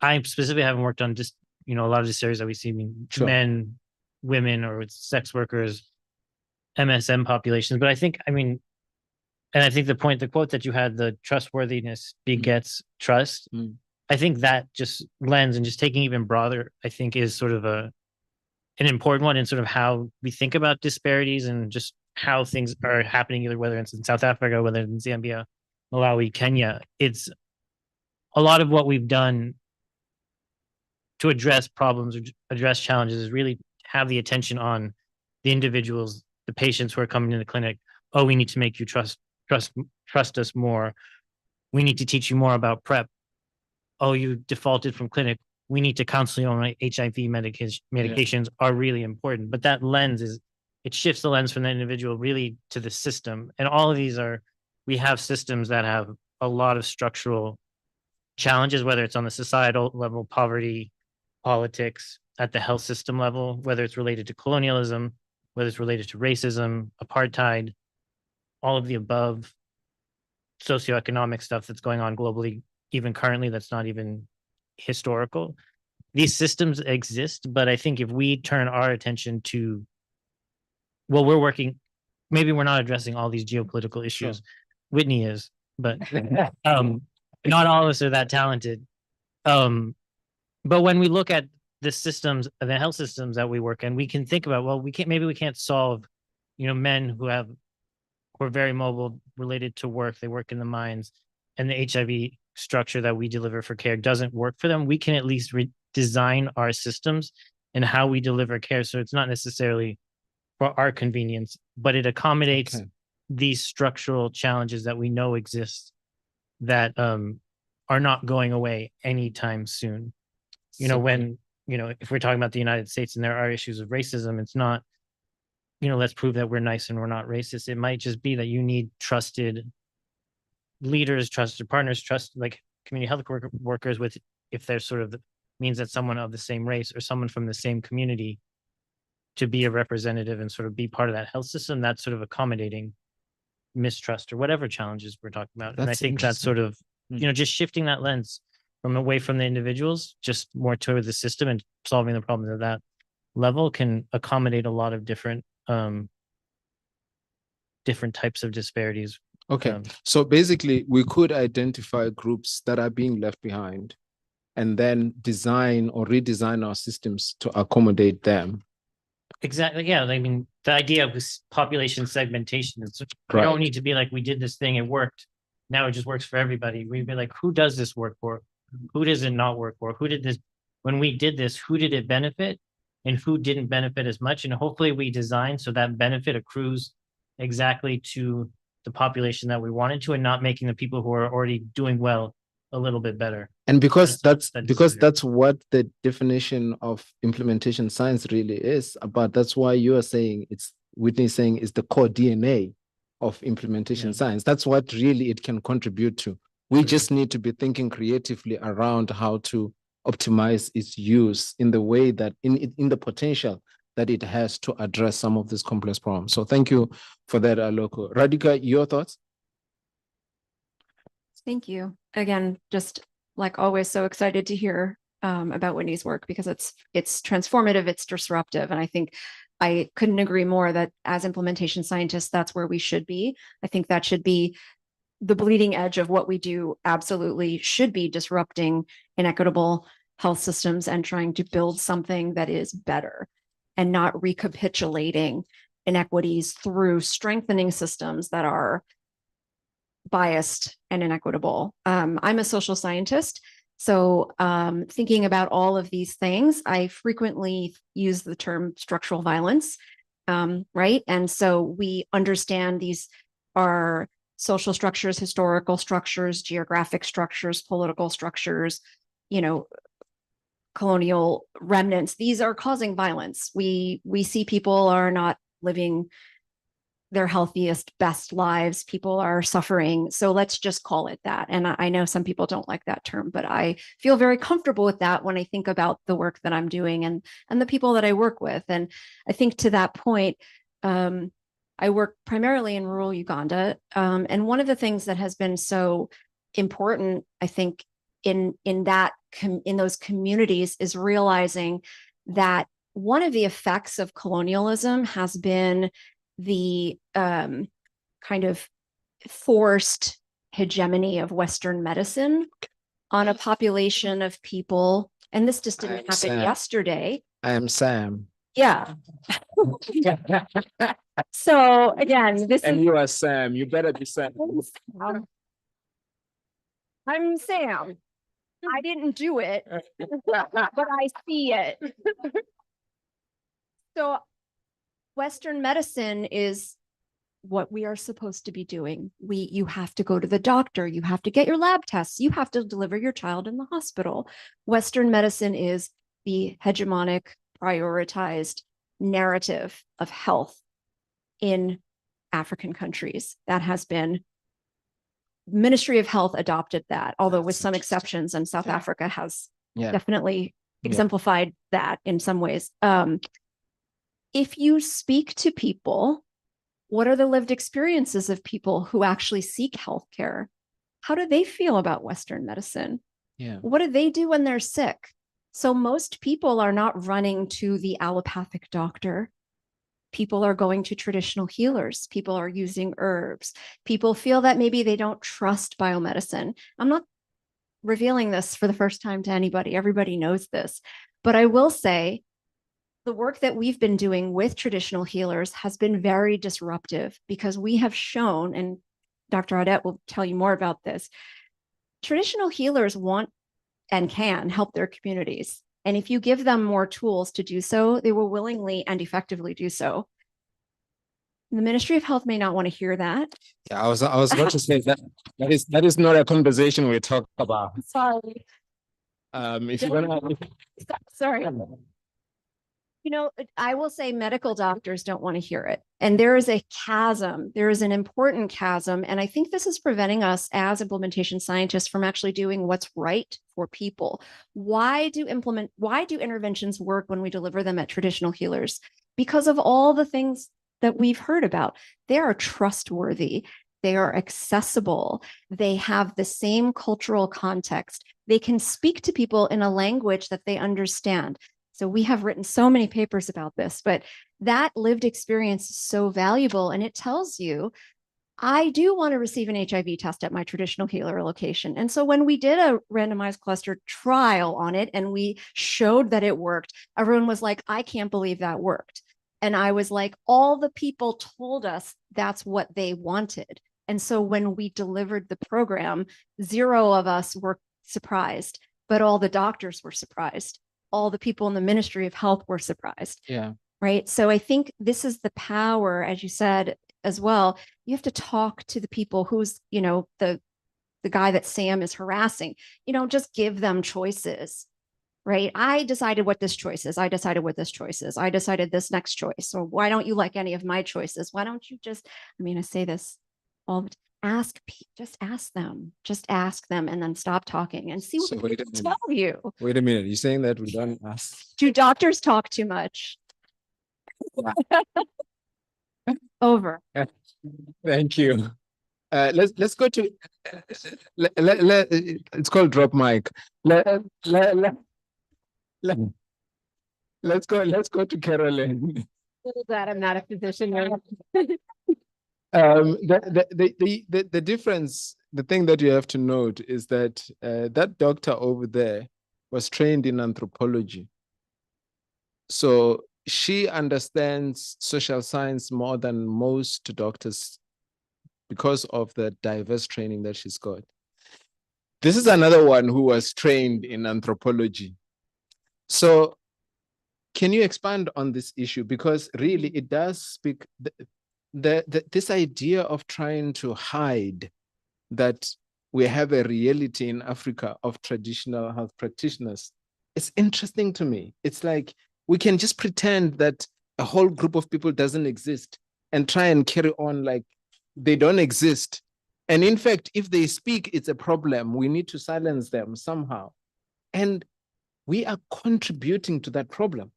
I specifically haven't worked on just a lot of the areas that we see, Sure. Men, women, or sex workers, MSM populations. But I think, And I think the quote that you had, the trustworthiness begets trust. I think that just lends, and just taking even broader, I think is sort of an important one in sort of how we think about disparities and just how things are happening, either whether it's in South Africa, whether it's in Zambia, Malawi, Kenya. It's a lot of what we've done to address problems or address challenges is really have the attention on the individuals, the patients who are coming to the clinic. Oh, we need to make you trust us more. We need to teach you more about PrEP. Oh, you defaulted from clinic. We need to counsel you on HIV medications are really important. But that lens it shifts the lens from the individual really to the system. And all of these we have systems that have a lot of structural challenges, whether it's on the societal level, poverty, politics, at the health system level, whether it's related to colonialism, whether it's related to racism, apartheid, all of the above, socioeconomic stuff that's going on globally, even currently, that's not even historical. These systems exist, but I think if we turn our attention to, well, maybe we're not addressing all these geopolitical issues. Sure. Whitney is, but not all of us are that talented. But when we look at the systems, the health systems that we work in, we can think about, well, we can't solve, men who are very mobile related to work. They work in the mines, and the HIV structure that we deliver for care doesn't work for them. We can at least design our systems and how we deliver care. So it's not necessarily for our convenience, but it accommodates these structural challenges that we know exist that are not going away anytime soon. If we're talking about the United States and there are issues of racism, it's not, let's prove that we're nice and we're not racist. It might just be that you need trusted leaders, trusted partners, like community health workers with, if there's sort of means that someone of the same race or someone from the same community to be a representative and sort of be part of that health system, that's sort of accommodating mistrust or whatever challenges we're talking about. And I think that's sort of, just shifting that lens from away from the individuals, just more toward the system and solving the problems at that level can accommodate a lot of different types of disparities. Okay. So basically we could identify groups that are being left behind and then design or redesign our systems to accommodate them. Exactly. Yeah. I mean, the idea of this population segmentation is we don't need to be like, we did this thing, it worked. Now it just works for everybody. We'd be like, who does this work for? Who does it not work for? Who did this? When we did this, who did it benefit and who didn't benefit as much? And hopefully we design so that benefit accrues exactly to the population that we wanted to, and not making the people who are already doing well a little bit better. And because that's what the definition of implementation science really is about. That's why you are saying Whitney's saying it's the core DNA of implementation science. That's what really it can contribute to. We just need to be thinking creatively around how to optimize its use in the way that in the potential that it has to address some of these complex problems. So thank you for that, Aloko. Radhika, your thoughts? Thank you. Again, just like always, so excited to hear about Whitney's work because it's transformative, it's disruptive. And I think I couldn't agree more that as implementation scientists, that's where we should be. I think that should be the bleeding edge of what we do. Absolutely should be disrupting inequitable health systems and trying to build something that is better and not recapitulating inequities through strengthening systems that are biased and inequitable. I'm a social scientist, so thinking about all of these things, I frequently use the term structural violence, right? And so we understand these are social structures, historical structures, geographic structures, political structures, colonial remnants. These are causing violence. We see people are not living their healthiest, best lives. People are suffering. So let's just call it that. And I know some people don't like that term, but I feel very comfortable with that when I think about the work that I'm doing and the people that I work with. And I think to that point, I work primarily in rural Uganda. And one of the things that has been so important, I think, in those communities is realizing that one of the effects of colonialism has been the kind of forced hegemony of Western medicine on a population of people. And this just didn't happen Sam. yesterday. I am Sam. Yeah. So again, this And is you are Sam. You better be Sam. I'm Sam. I didn't do it, but I see it. So Western medicine is what we are supposed to be doing. You have to go to the doctor, you have to get your lab tests, you have to deliver your child in the hospital. Western medicine is the hegemonic, prioritized narrative of health in African countries. That has been Ministry of Health adopted that, although with some exceptions, and South Africa has definitely exemplified that in some ways. If you speak to people, what are the lived experiences of people who actually seek healthcare? How do they feel about Western medicine? Yeah. What do they do when they're sick? So most people are not running to the allopathic doctor. People are going to traditional healers. People are using herbs. People feel that maybe they don't trust biomedicine. I'm not revealing this for the first time to anybody. Everybody knows this. But I will say the work that we've been doing with traditional healers has been very disruptive because we have shown, and Dr. Audette will tell you more about this, traditional healers want and can help their communities. And if you give them more tools to do so, they will willingly and effectively do so. The Ministry of Health may not want to hear that. Yeah, I was about to say that is not a conversation we talk about. Sorry. If you're gonna Sorry. You know, I will say medical doctors don't want to hear it. And there is a chasm. There is an important chasm. And I think this is preventing us as implementation scientists from actually doing what's right for people. Why do interventions work when we deliver them at traditional healers? Because of all the things that we've heard about. They are trustworthy. They are accessible. They have the same cultural context. They can speak to people in a language that they understand. So we have written so many papers about this, but that lived experience is so valuable. And it tells you, I do want to receive an HIV test at my traditional healer location. And so when we did a randomized cluster trial on it and we showed that it worked, everyone was like, I can't believe that worked. And I was like, all the people told us that's what they wanted. And so when we delivered the program, 0 of us were surprised, but all the doctors were surprised. All the people in the Ministry of Health were surprised. Yeah. Right. So I think this is the power, as you said as well. You have to talk to the people who's, you know, the guy that Sam is harassing, you know, just give them choices. Right. I decided what this choice is. I decided what this choice is. I decided this next choice. So why don't you like any of my choices? Why don't you just, I mean, I say this all the time. Just ask them and then stop talking and see what they tell you. Wait a minute. You're saying that we don't ask? Do doctors talk too much? Over. Thank you. Let's go to it's called drop mic. Let's go to Carolyn. Little glad I'm not a physician. The difference, the thing that you have to note is that that doctor over there was trained in anthropology. So she understands social science more than most doctors because of the diverse training that she's got. This is another one who was trained in anthropology. So can you expand on this issue? Because really it does speak, this idea of trying to hide that we have a reality in Africa of traditional health practitioners. It's interesting to me. It's like we can just pretend that a whole group of people doesn't exist and try and carry on like they don't exist. And in fact, if they speak, it's a problem. We need to silence them somehow. And we are contributing to that problem.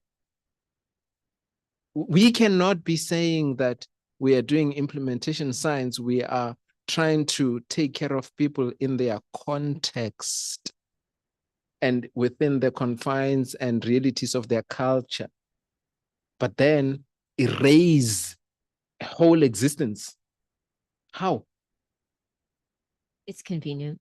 We cannot be saying that we are doing implementation science. We are trying to take care of people in their context and within the confines and realities of their culture, but then erase a whole existence. How? It's convenient.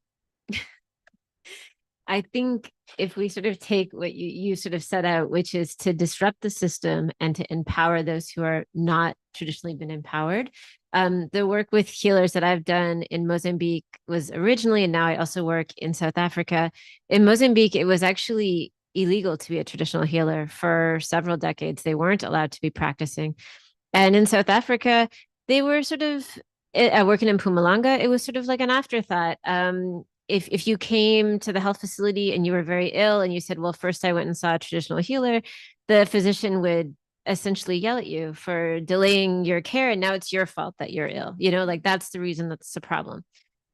I think if we sort of take what you sort of set out, which is to disrupt the system and to empower those who are not traditionally been empowered. The work with healers that I've done in Mozambique was originally, and now I also work in South Africa. In Mozambique, it was actually illegal to be a traditional healer for several decades. They weren't allowed to be practicing. And in South Africa, they were sort of working in Mpumalanga. It was sort of like an afterthought. If you came to the health facility and you were very ill and you said, well, first I went and saw a traditional healer, the physician would essentially yell at you for delaying your care. And now it's your fault that you're ill. Like that's the reason that's the problem.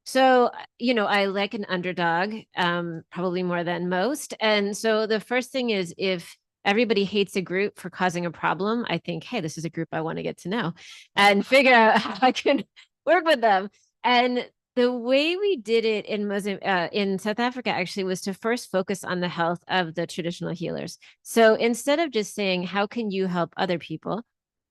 So, I like an underdog, probably more than most. And so the first thing is if everybody hates a group for causing a problem, I think, hey, this is a group I want to get to know and figure out how I can work with them. And the way we did it in South Africa actually was to first focus on the health of the traditional healers. So instead of just saying, how can you help other people?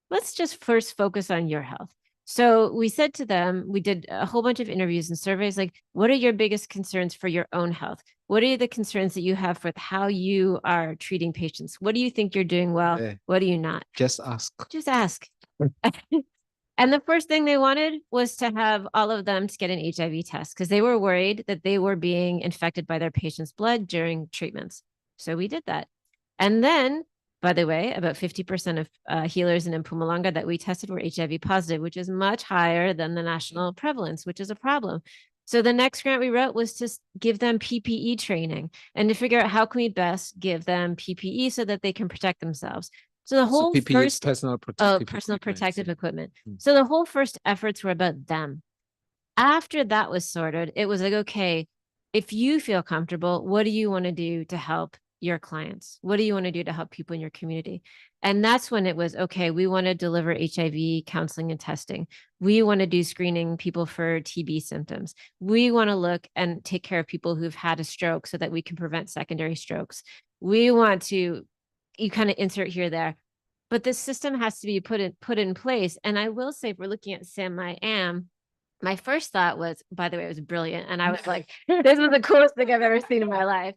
Let's just first focus on your health. So we said to them, we did a whole bunch of interviews and surveys, like, what are your biggest concerns for your own health? What are the concerns that you have with how you are treating patients? What do you think you're doing well? Yeah. What do you not? Just ask. Just ask. And the first thing they wanted was to have all of them to get an HIV test because they were worried that they were being infected by their patient's blood during treatments. So we did that. And then, by the way, about 50% of healers in Mpumalanga that we tested were HIV positive, which is much higher than the national prevalence, which is a problem. So the next grant we wrote was to give them PPE training and to figure out how can we best give them PPE so that they can protect themselves. So the whole PPE is first personal protective equipment. So the whole first efforts were about them. After that was sorted, it was like, okay, if you feel comfortable, what do you want to do to help your clients? What do you want to do to help people in your community? And that's when it was, okay, we want to deliver HIV counseling and testing. We want to do screening people for TB symptoms. We want to look and take care of people who've had a stroke so that we can prevent secondary strokes. We want to, you kind of insert here, there, but this system has to be put in place. And I will say, if we're looking at Sam I Am, my first thought was, by the way, it was brilliant. And I was like, this was the coolest thing I've ever seen in my life,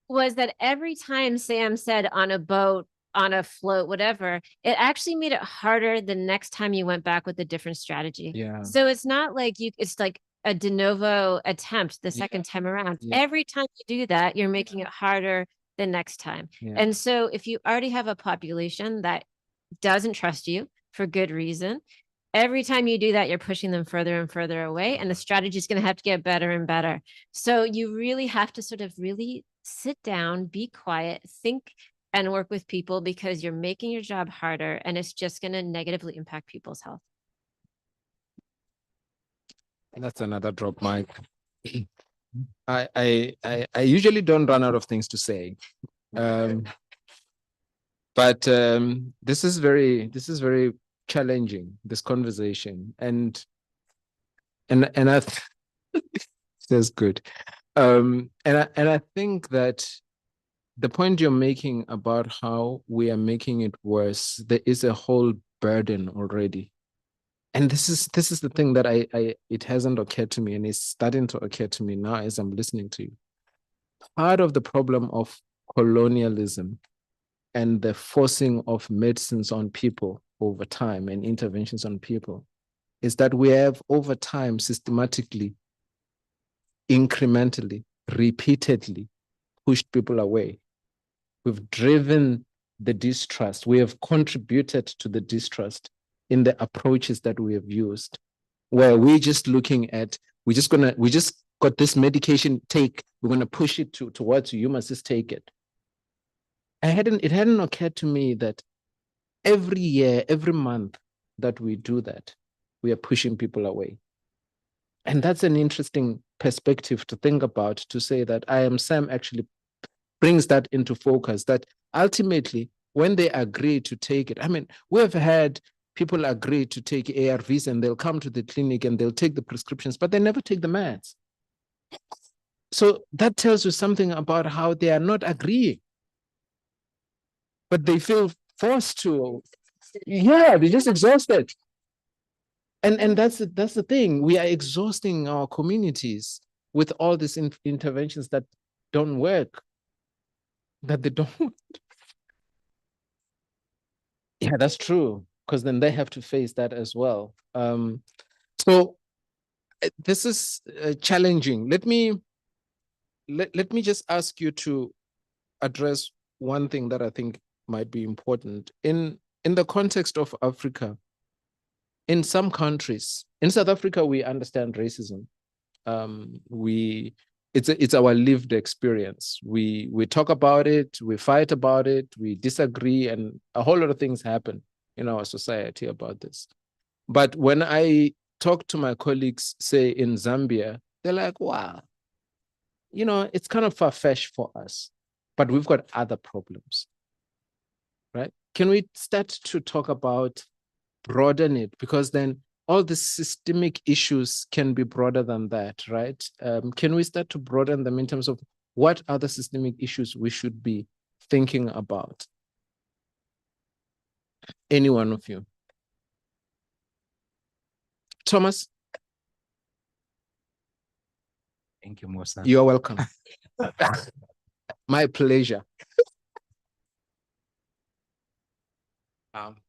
was that every time Sam said on a boat, on a float, whatever, it actually made it harder the next time you went back with a different strategy. Yeah. So it's not like it's like a de novo attempt the second time around. Yeah. Every time you do that, you're making it harder the next time. Yeah. And so if you already have a population that doesn't trust you for good reason, every time you do that, you're pushing them further and further away, and the strategy is going to have to get better and better. So you really have to sort of really sit down, be quiet, think, and work with people, because you're making your job harder and it's just going to negatively impact people's health. That's another drop mic. I usually don't run out of things to say. But this is very challenging, this conversation. And I that's good. And I think that the point you're making about how we are making it worse, there is a whole burden already. And this is the thing that it hasn't occurred to me, and it's starting to occur to me now as I'm listening to you. Part of the problem of colonialism and the forcing of medicines on people over time and interventions on people is that we have over time systematically, incrementally, repeatedly pushed people away. We've driven the distrust. We have contributed to the distrust in the approaches that we have used, where we're just looking at, we just got this medication, we're going to push it towards you must just take it. It hadn't occurred to me that every year, every month that we do that, we are pushing people away. And that's an interesting perspective to think about, to say that I Am Sam actually brings that into focus, that ultimately when they agree to take it, I mean, we have had people agree to take ARVs and they'll come to the clinic and they'll take the prescriptions, but they never take the meds. So that tells you something about how they are not agreeing, but they feel forced to. Yeah, they're just exhausted. And that's the thing. We are exhausting our communities with all these interventions that don't work, that they don't. Yeah, that's true. Because then they have to face that as well. So this is challenging. Let me just ask you to address one thing that I think might be important in the context of Africa. In some countries, in South Africa, we understand racism. It's our lived experience. We talk about it, we fight about it, we disagree, and a whole lot of things happen in our society about this. But when I talk to my colleagues, say in Zambia, they're like, wow, it's kind of far-fetched for us, but we've got other problems, right? Can we start to talk about broaden it? Because then all the systemic issues can be broader than that, right? Can we start to broaden them in terms of what other systemic issues we should be thinking about? Any one of you? Thomas? Thank you, Musa. You're welcome. My pleasure.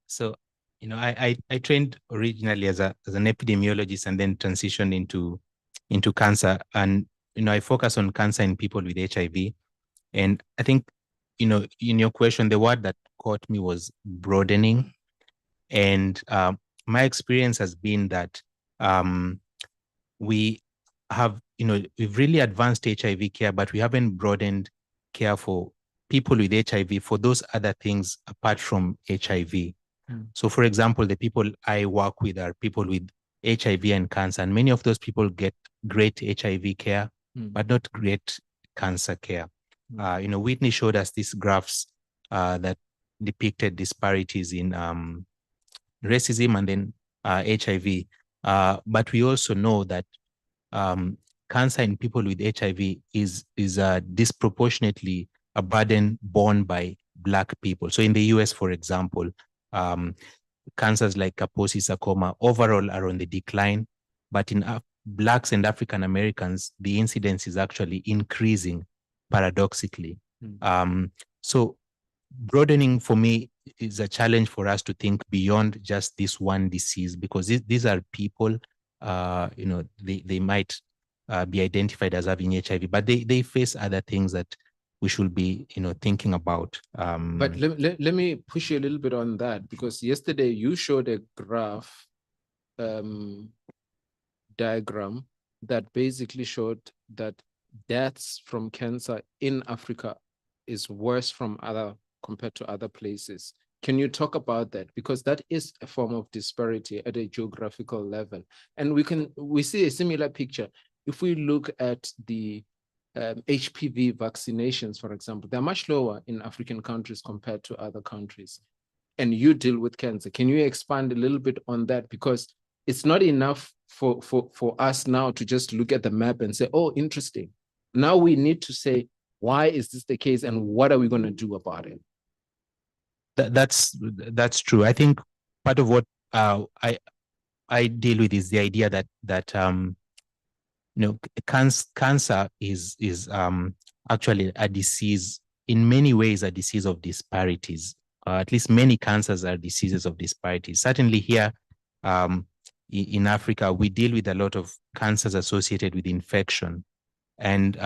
So, I trained originally as an epidemiologist and then transitioned into cancer. And, I focus on cancer in people with HIV. And I think, in your question, the word that caught me was broadening. And my experience has been that we have, we've really advanced HIV care, but we haven't broadened care for people with HIV for those other things apart from HIV. So, for example, the people I work with are people with HIV and cancer, and many of those people get great HIV care, but not great cancer care. Whitney showed us these graphs that depicted disparities in racism and then HIV. But we also know that cancer in people with HIV is disproportionately a burden borne by Black people. So in the US, for example, cancers like Kaposi sarcoma overall are on the decline, but in Blacks and African Americans, the incidence is actually increasing paradoxically. So broadening for me is a challenge for us to think beyond just this one disease, because these are people, they might be identified as having HIV, but they face other things that we should be, thinking about. But let me push you a little bit on that, because yesterday you showed a graph diagram that basically showed that deaths from cancer in Africa is worse compared to other places. Can you talk about that? Because that is a form of disparity at a geographical level. And we see a similar picture. If we look at the HPV vaccinations, for example, they're much lower in African countries compared to other countries. And you deal with cancer. Can you expand a little bit on that? Because it's not enough for us now to just look at the map and say, oh, interesting. Now we need to say, why is this the case and what are we going to do about it? That's true. I think part of what I deal with is the idea that cancer is actually a disease, in many ways a disease of disparities. At least many cancers are diseases of disparities. Certainly here in Africa, we deal with a lot of cancers associated with infection. And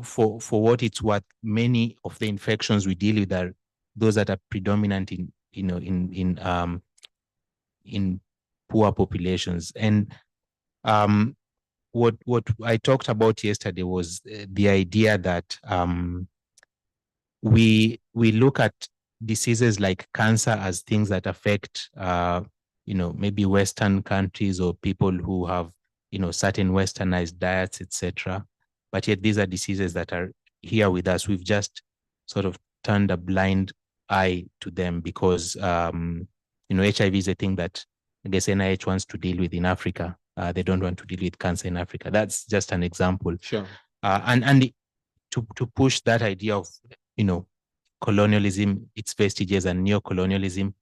for what it's worth, many of the infections we deal with are those that are predominant in poor populations. And what I talked about yesterday was the idea that we look at diseases like cancer as things that affect maybe Western countries or people who have certain Westernized diets, etc. But yet these are diseases that are here with us. We've just sort of turned a blind eye to them because HIV is a thing that I guess NIH wants to deal with in Africa. They don't want to deal with cancer in Africa. That's just an example. Sure. And to push that idea of colonialism, its vestiges, and neocolonialism,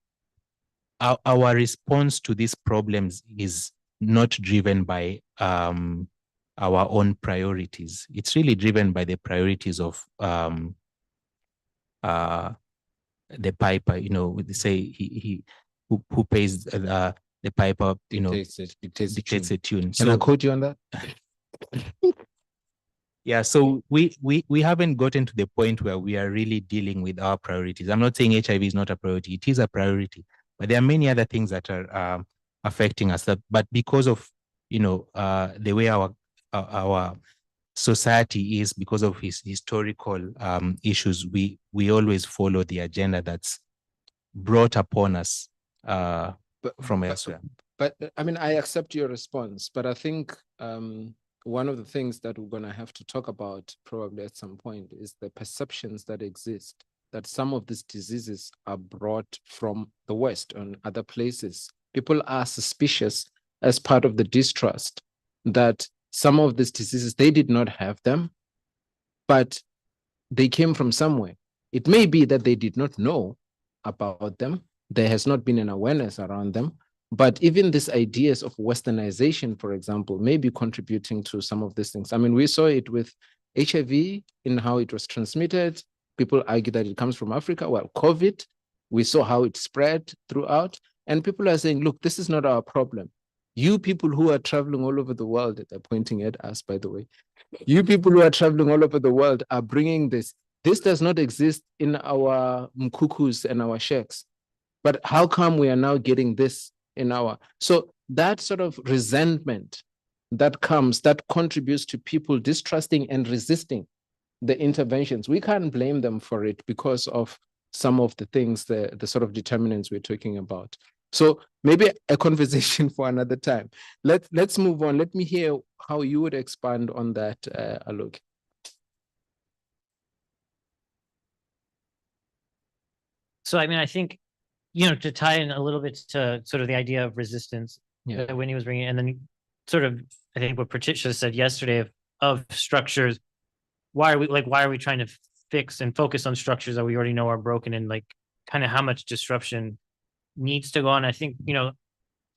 our response to these problems is not driven by our own priorities. It's really driven by the priorities of the piper. You know, they say he who pays the piper, you know, dictates a tune. Can I quote you on that? Yeah, so we haven't gotten to the point where we are really dealing with our priorities. I'm not saying HIV is not a priority; it is a priority, but there are many other things that are affecting us. But because of, you know, the way our society is, because of his historical issues, we always follow the agenda that's brought upon us from elsewhere. But I mean, I accept your response, but I think one of the things that we're going to have to talk about probably at some point is the perceptions that exist, that some of these diseases are brought from the West and other places. People are suspicious as part of the distrust that some of these diseases, they did not have them, but they came from somewhere. It may be that they did not know about them. There has not been an awareness around them. But even these ideas of westernization, for example, may be contributing to some of these things. I mean, we saw it with HIV in how it was transmitted. People argue that it comes from Africa. Well, COVID, we saw how it spread throughout. And people are saying, look, this is not our problem. You people who are traveling all over the world, they're pointing at us, by the way. You people who are traveling all over the world are bringing this. This does not exist in our mkukus and our sheikhs. But how come we are now getting this in our... So that sort of resentment that comes, that contributes to people distrusting and resisting the interventions. We can't blame them for it because of some of the things, the sort of determinants we're talking about. So maybe a conversation for another time. Let's move on. Let me hear how you would expand on that, Alok. So, I mean, I think, you know, to tie in a little bit to sort of the idea of resistance that Winnie was bringing, and then sort of, I think what Patricia said yesterday of structures, why are we trying to fix and focus on structures that we already know are broken, and like kind of how much disruption needs to go on. I think, you know,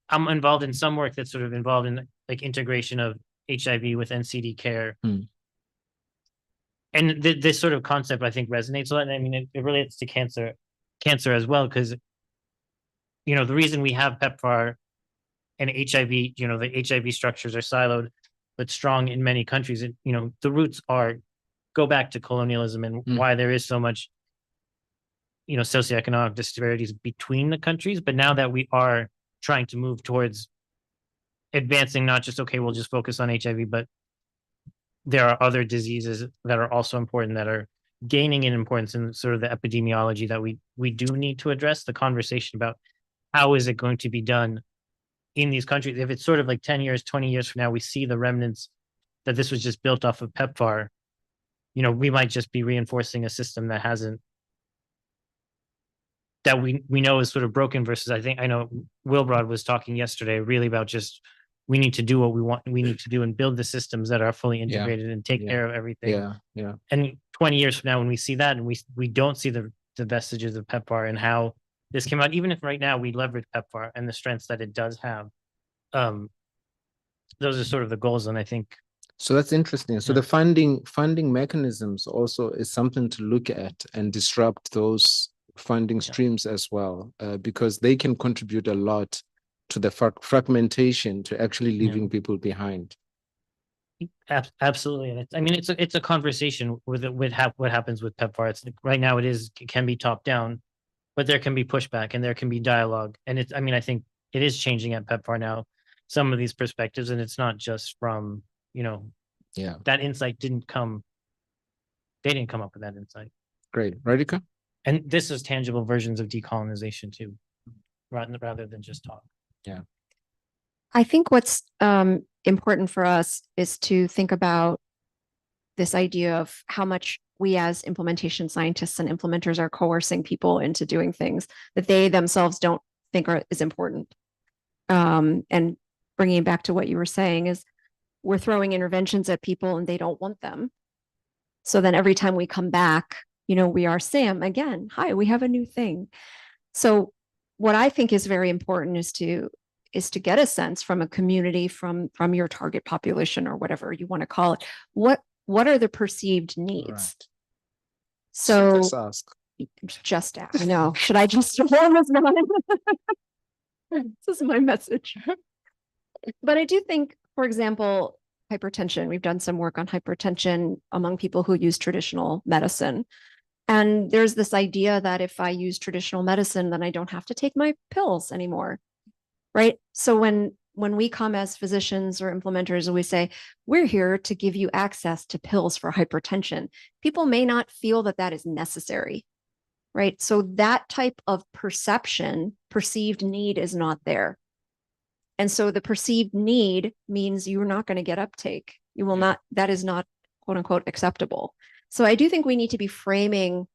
I'm involved in some work that's sort of involved in like integration of HIV with NCD care. And this sort of concept, I think, resonates a lot. And I mean, it relates to cancer as well, because, you know, the reason we have PEPFAR and HIV, you know, the HIV structures are siloed, but strong in many countries. And, you know, the roots go back to colonialism and why there is so much, you know, socioeconomic disparities between the countries. But now that we are trying to move towards advancing, not just, okay, we'll just focus on HIV, but there are other diseases that are also important, that are gaining in importance in sort of the epidemiology that we do need to address. The conversation about how is it going to be done in these countries. If it's sort of like 10 years, 20 years from now, we see the remnants that this was just built off of PEPFAR, you know, we might just be reinforcing a system that hasn't, that we know is sort of broken, versus I know Wilbrod was talking yesterday really about just, we need to do what we need to do and build the systems that are fully integrated and take care of everything. And 20 years from now, when we see that and we don't see the vestiges of PEPFAR and how this came out, even if right now we leverage PEPFAR and the strengths that it does have, those are sort of the goals. And I think, so that's interesting. So the funding mechanisms also is something to look at and disrupt those funding streams as well, because they can contribute a lot to the fragmentation, to actually leaving people behind. Absolutely. And I mean, it's a conversation with what happens with PEPFAR. It's right now it can be top down, but there can be pushback and there can be dialogue. And I mean, I think it is changing at PEPFAR now, some of these perspectives, and it's not just from, you know, that insight they didn't come up with that insight. Great. Radhika? And this is tangible versions of decolonization too, rather than just talk. Yeah. I think what's important for us is to think about this idea of how much we as implementation scientists and implementers are coercing people into doing things that they themselves don't think is important. And bringing it back to what you were saying is, we're throwing interventions at people and they don't want them. So then every time we come back, you know, we are Sam again. Hi, we have a new thing. So what I think is very important is to get a sense from a community, from your target population or whatever you want to call it. What are the perceived needs? Right. So Just ask. just ask. No, should I just this is my message. But I do think, for example, hypertension. We've done some work on hypertension among people who use traditional medicine. And there's this idea that if I use traditional medicine, then I don't have to take my pills anymore. Right. So when we come as physicians or implementers and we say, we're here to give you access to pills for hypertension, people may not feel that that is necessary. Right. So that type of perceived need is not there. And so the perceived need means you're not going to get uptake. You will not, that is not, quote unquote, acceptable. So I do think we need to be framing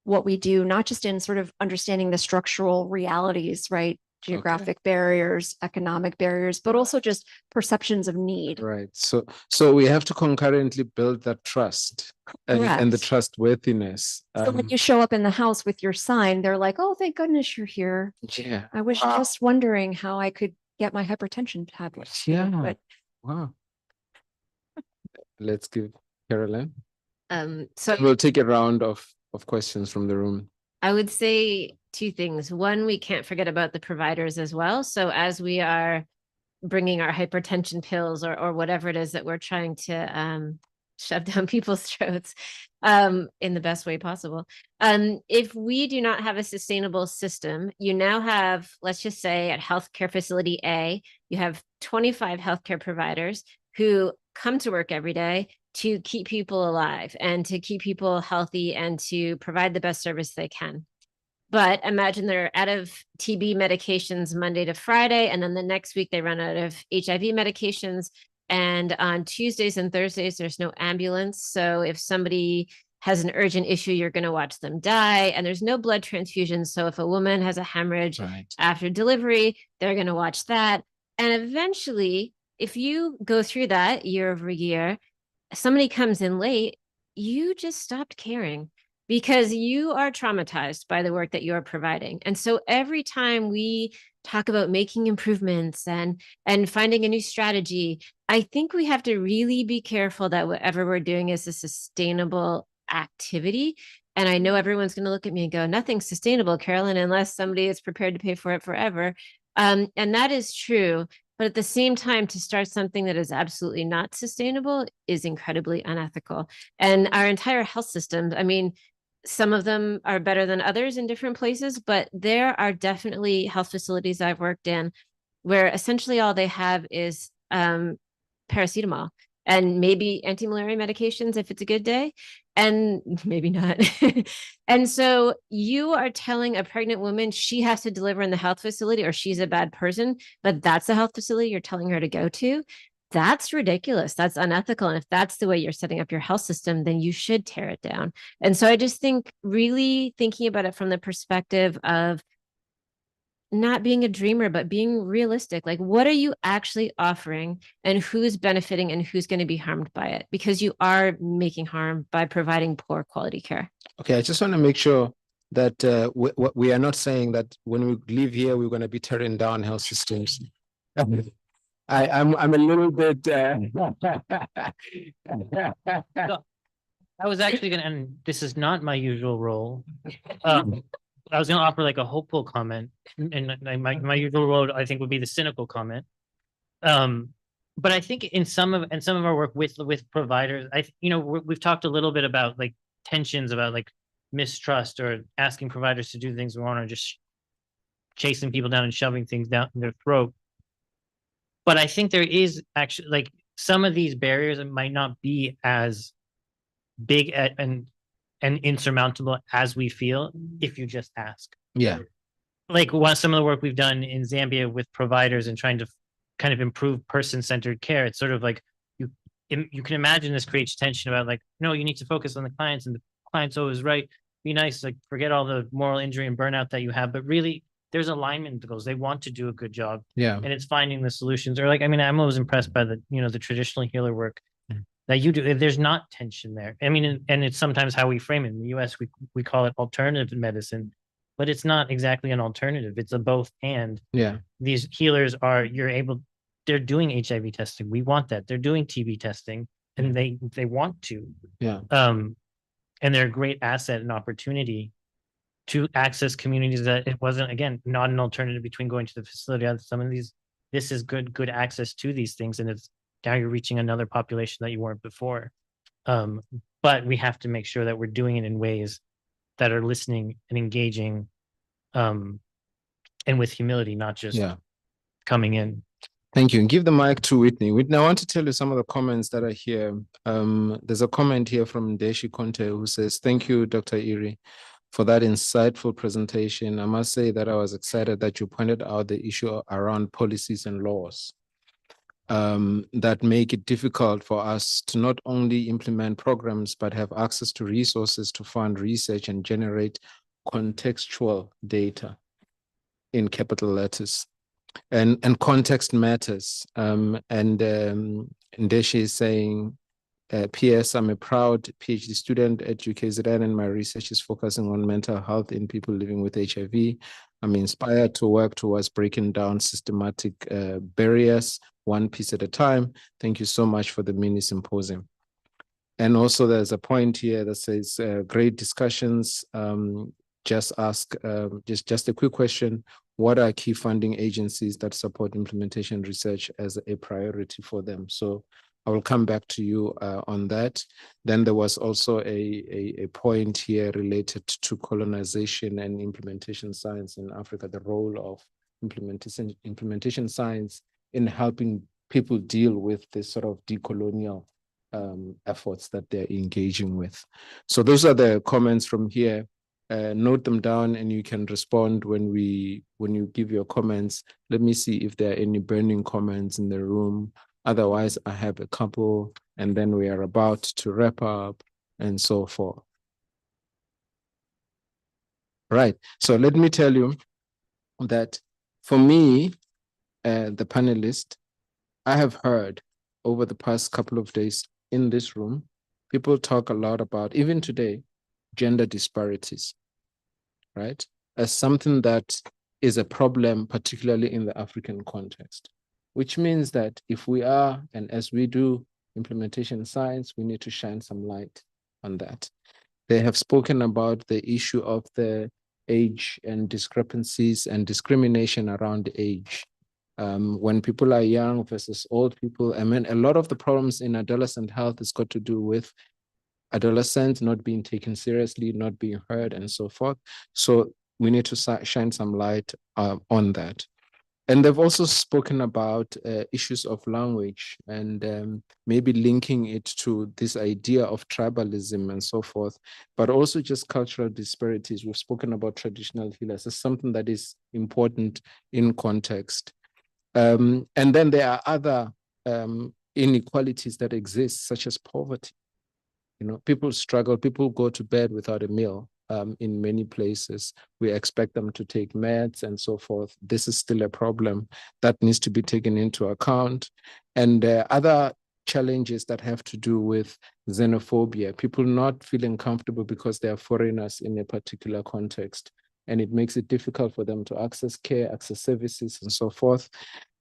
what we do, not just in sort of understanding the structural realities, right? Geographic barriers, economic barriers, but also just perceptions of need. Right. So we have to concurrently build that trust and the Correct. trustworthiness. So when you show up in the house with your sign, they're like, oh, thank goodness you're here. Yeah. I was just wondering how I could get my hypertension tablets. Yeah. But Wow. Let's give Caroline. So We'll take a round of questions from the room. I would say two things. One, we can't forget about the providers as well. So as we are bringing our hypertension pills or whatever it is that we're trying to shove down people's throats in the best way possible. If we do not have a sustainable system, you now have, let's just say at healthcare facility A, you have 25 healthcare providers who come to work every day to keep people alive and to keep people healthy and to provide the best service they can. But imagine they're out of TB medications Monday to Friday, and then the next week they run out of HIV medications. And on Tuesdays and Thursdays, there's no ambulance. So if somebody has an urgent issue, you're going to watch them die. And there's no blood transfusion. So if a woman has a hemorrhage after delivery, they're going to watch that. And eventually, if you go through that year over year, somebody comes in late, you just stopped caring because you are traumatized by the work that you're providing. And so every time we talk about making improvements and finding a new strategy, I think we have to really be careful that whatever we're doing is a sustainable activity. And I know everyone's going to look at me and go, nothing's sustainable, Carolyn, unless somebody is prepared to pay for it forever. And that is true. But at the same time, to start something that is absolutely not sustainable is incredibly unethical. And our entire health systems, I mean, some of them are better than others in different places, but there are definitely health facilities I've worked in where essentially all they have is paracetamol and maybe anti-malaria medications if it's a good day, and maybe not. And so you are telling a pregnant woman she has to deliver in the health facility or she's a bad person, but that's the health facility you're telling her to go to. That's ridiculous. That's unethical. And if that's the way you're setting up your health system, then you should tear it down. And so I just think really thinking about it from the perspective of not being a dreamer, but being realistic. Like, what are you actually offering and who's benefiting and who's going to be harmed by it? Because you are making harm by providing poor quality care. Okay, I just want to make sure that we are not saying that when we leave here, we're going to be tearing down health systems. I'm a little bit. I was actually going to, and this is not my usual role. I was going to offer like a hopeful comment, and my usual role, I think, would be the cynical comment. But I think in some of our work with providers, we've talked a little bit about like tensions about like mistrust or asking providers to do things we want, or just chasing people down and shoving things down their throat. But I think there is actually like some of these barriers that might not be as big and insurmountable as we feel if you just ask. Yeah. Like some of the work we've done in Zambia with providers and trying to kind of improve person-centered care. It's sort of like you can imagine this creates tension about like, no, you need to focus on the clients and the client's always right. Be nice, like forget all the moral injury and burnout that you have, but really there's alignment goals. They want to do a good job. Yeah. And it's finding the solutions. Or like, I mean, I'm always impressed by the traditional healer work that you do. If there's not tension there. I mean, and it's sometimes how we frame it. In the US, we call it alternative medicine. but it's not exactly an alternative. It's a both and. Yeah. These healers are, they're doing HIV testing. We want that. They're doing TB testing, and they want to. Yeah. And they're a great asset and opportunity to access communities that it wasn't, again, not an alternative between going to the facility. Some of these, this is good access to these things, and it's now you're reaching another population that you weren't before. But we have to make sure that we're doing it in ways that are listening and engaging, and with humility, not just coming in. Thank you. And give the mic to Whitney. Whitney, I want to tell you some of the comments that are here. There's a comment here from Deshi Conte who says, thank you, Dr. Iri, for that insightful presentation. I must say that I was excited that you pointed out the issue around policies and laws that make it difficult for us to not only implement programs, but have access to resources to fund research and generate contextual data in capital letters. And context matters. And Ndeshi is saying, P.S. I'm a proud PhD student at UKZN, and my research is focusing on mental health in people living with HIV. I'm inspired to work towards breaking down systematic barriers, one piece at a time. Thank you so much for the mini symposium. And also there's a point here that says, great discussions. Just ask, just a quick question. What are key funding agencies that support implementation research as a priority for them? So I will come back to you on that. Then there was also a point here related to colonization and implementation science in Africa, the role of implementation science in helping people deal with this sort of decolonial efforts that they're engaging with. So those are the comments from here. Note them down and you can respond when you give your comments. Let me see if there are any burning comments in the room. Otherwise, I have a couple, and then we are about to wrap up and so forth. Right. So let me tell you that for me, the panelist, I have heard over the past couple of days in this room, people talk a lot about, even today, gender disparities, right? As something that is a problem, particularly in the African context, which means that if we are, and as we do implementation science, we need to shine some light on that. They have spoken about the issue of the age and discrepancies and discrimination around age. When people are young versus old people, I mean, a lot of the problems in adolescent health has got to do with adolescents not being taken seriously, not being heard, and so forth. So we need to shine some light on that. And they've also spoken about issues of language and maybe linking it to this idea of tribalism and so forth, but also just cultural disparities. We've spoken about traditional healers as something that is important in context. And then there are other inequalities that exist, such as poverty. You know, people struggle, people go to bed without a meal. In many places, we expect them to take meds and so forth. This is still a problem that needs to be taken into account. And other challenges that have to do with xenophobia, people not feeling comfortable because they are foreigners in a particular context. And it makes it difficult for them to access care, access services, and so forth.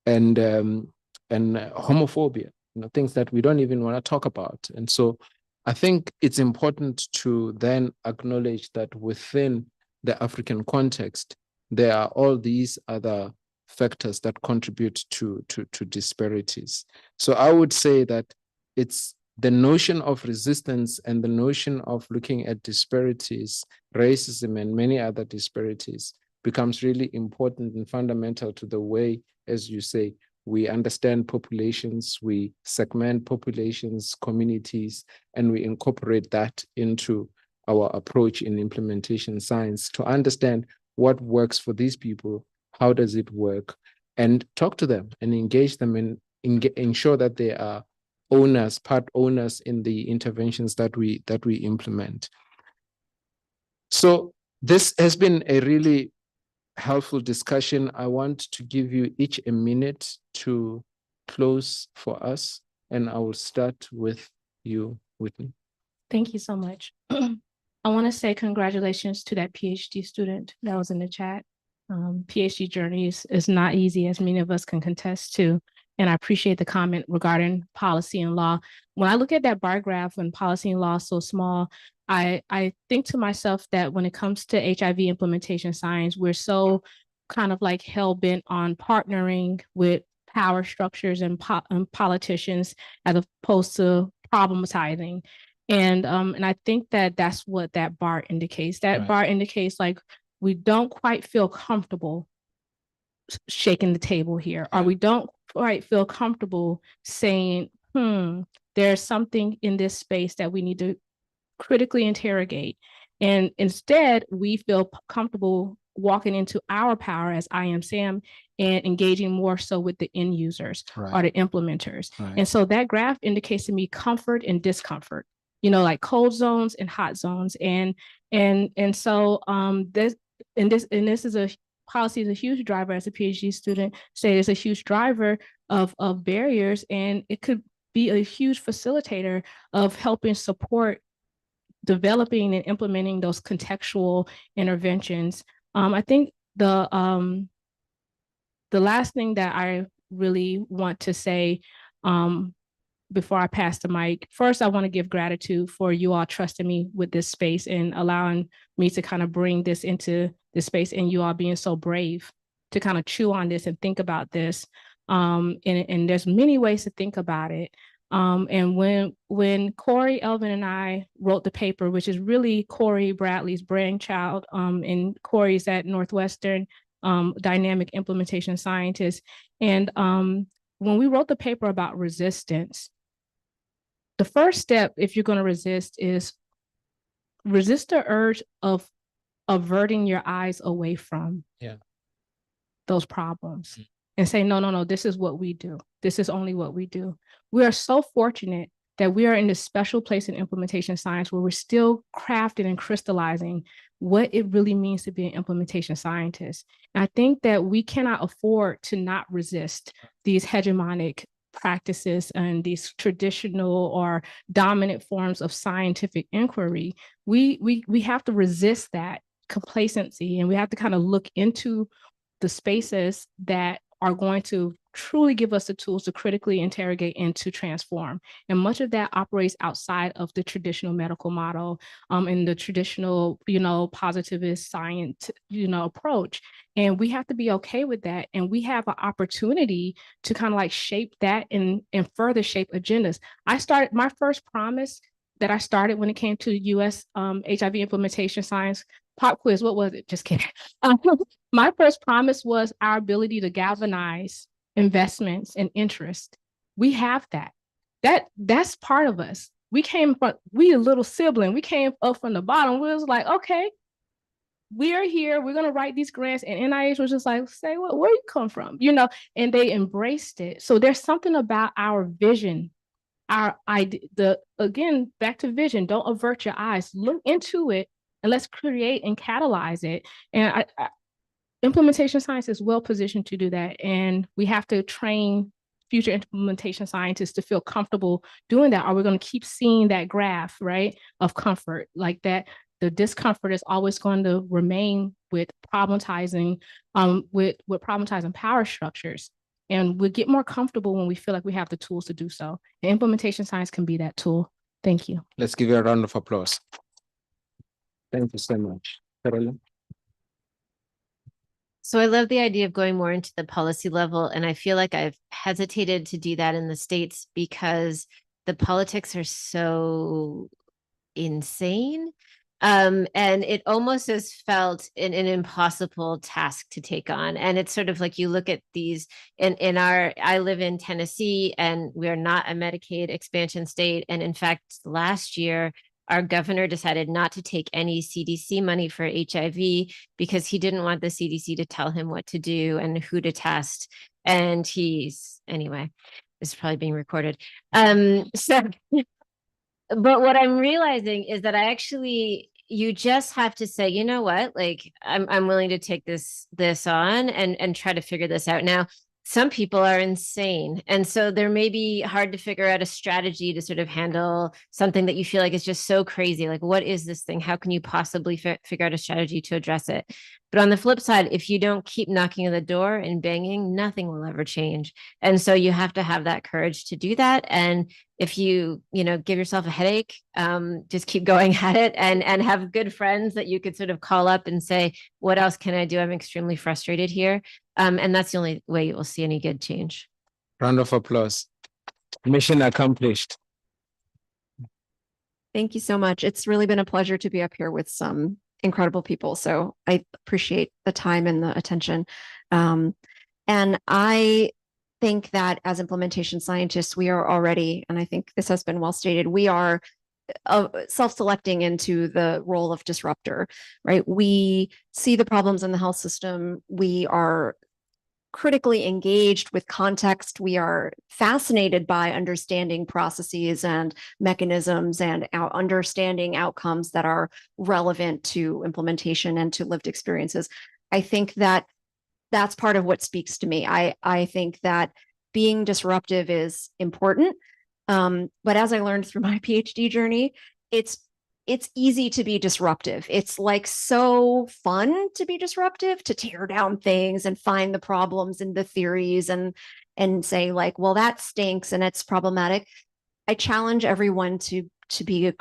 And homophobia, you know, things that we don't even want to talk about. And so I think it's important to then acknowledge that within the African context, there are all these other factors that contribute to disparities. So I would say that it's the notion of resistance and the notion of looking at disparities, racism, and many other disparities becomes really important and fundamental to the way, as you say, we understand populations, we segment populations, communities, and we incorporate that into our approach in implementation science to understand what works for these people, how does it work, and talk to them and engage them and ensure that they are owners, part owners in the interventions that we implement. So this has been a really helpful discussion. I want to give you each a minute to close for us, and I will start with you, Whitney. Thank you so much. I want to say congratulations to that PhD student that was in the chat. PhD journey is not easy, as many of us can contest to. And I appreciate the comment regarding policy and law. When I look at that bar graph when policy and law is so small, I think to myself that when it comes to HIV implementation science, we're so kind of like hell-bent on partnering with power structures and politicians as opposed to problematizing. And I think that that's what that bar indicates. That bar indicates like we don't quite feel comfortable shaking the table here, or we don't quite feel comfortable saying, there's something in this space that we need to critically interrogate. And instead, we feel comfortable walking into our power as I am Sam and engaging more so with the end users or the implementers. And so that graph indicates to me comfort and discomfort, like cold zones and hot zones. And so this is a policy is a huge driver. As a PhD student, say it's a huge driver of barriers, and it could be a huge facilitator of helping support developing and implementing those contextual interventions. I think the last thing that I really want to say before I pass the mic, first, I want to give gratitude for you all trusting me with this space and allowing me to kind of bring this into this space, and you all being so brave to kind of chew on this and think about this. And there's many ways to think about it. And when Corey, Elvin, and I wrote the paper, which is really Corey Bradley's brainchild, and Corey's at Northwestern, dynamic implementation scientist. And when we wrote the paper about resistance, the first step, if you're going to resist, is resist the urge of averting your eyes away from those problems and say, no, this is what we do. This is only what we do. We are so fortunate that we are in this special place in implementation science where we're still crafting and crystallizing what it really means to be an implementation scientist. And I think that we cannot afford to not resist these hegemonic practices and these traditional or dominant forms of scientific inquiry. We have to resist that complacency, and we have to kind of look into the spaces that are going to truly give us the tools to critically interrogate and to transform. And much of that operates outside of the traditional medical model and the traditional, positivist science, approach. And we have to be okay with that. And we have an opportunity to kind of like shape that and further shape agendas. My first promise that I started when it came to US HIV implementation science pop quiz. What was it? Just kidding. My first promise was our ability to galvanize investments and interest. We have that. That's part of us. We a little sibling. We came up from the bottom. We was like, okay, we are here. We're gonna write these grants. And NIH was just like, say what? Where you come from? And they embraced it. So there's something about our vision. Again, back to vision. Don't avert your eyes. Look into it and let's create and catalyze it. And implementation science is well positioned to do that. And we have to train future implementation scientists to feel comfortable doing that, or we're going to keep seeing that graph, right, of comfort like that. The discomfort is always going to remain with problematizing power structures. And we'll get more comfortable when we feel like we have the tools to do so. And implementation science can be that tool. Thank you. Let's give you a round of applause. Thank you so much. Carolyn? So I love the idea of going more into the policy level. And I feel like I've hesitated to do that in the States because the politics are so insane. And it almost has felt an impossible task to take on. And it's sort of like you look at these I live in Tennessee, and we are not a Medicaid expansion state. And in fact, last year, our governor decided not to take any CDC money for HIV because he didn't want the CDC to tell him what to do and who to test. And anyway, this is probably being recorded. But what I'm realizing is that you just have to say, you know what, like I'm willing to take this on and try to figure this out. Now, some people are insane. And so there may be hard to figure out a strategy to sort of handle something that you feel like is just so crazy. Like, what is this thing? How can you possibly figure out a strategy to address it? But on the flip side, if you don't keep knocking on the door and banging, nothing will ever change. And so you have to have that courage to do that. And if you give yourself a headache, just keep going at it, and have good friends that you could sort of call up and say, what else can I do? I'm extremely frustrated here. And that's the only way you will see any good change. Round of applause. Mission accomplished. Thank you so much. It's really been a pleasure to be up here with some incredible people. So I appreciate the time and the attention. And I think that as implementation scientists, we are already, and I think this has been well stated, we are self-selecting into the role of disruptor, right? We see the problems in the health system. We are critically engaged with context. We are fascinated by understanding processes and mechanisms and understanding outcomes that are relevant to implementation and to lived experiences. I think that that's part of what speaks to me. I think that being disruptive is important. But as I learned through my PhD journey, it's easy to be disruptive. It's like so fun to be disruptive, to tear down things and find the problems in the theories and say like, well, that stinks and it's problematic. I challenge everyone to be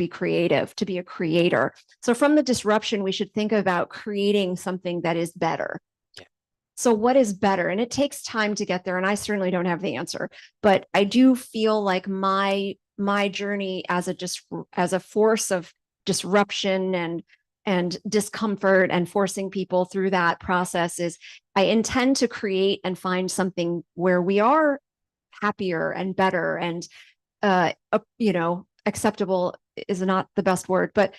creative, to be a creator. So from the disruption, we should think about creating something that is better. So what is better? And it takes time to get there. And I certainly don't have the answer, but I do feel like my journey as a force of disruption and discomfort and forcing people through that process is I intend to create and find something where we are happier and better and, acceptable is not the best word, but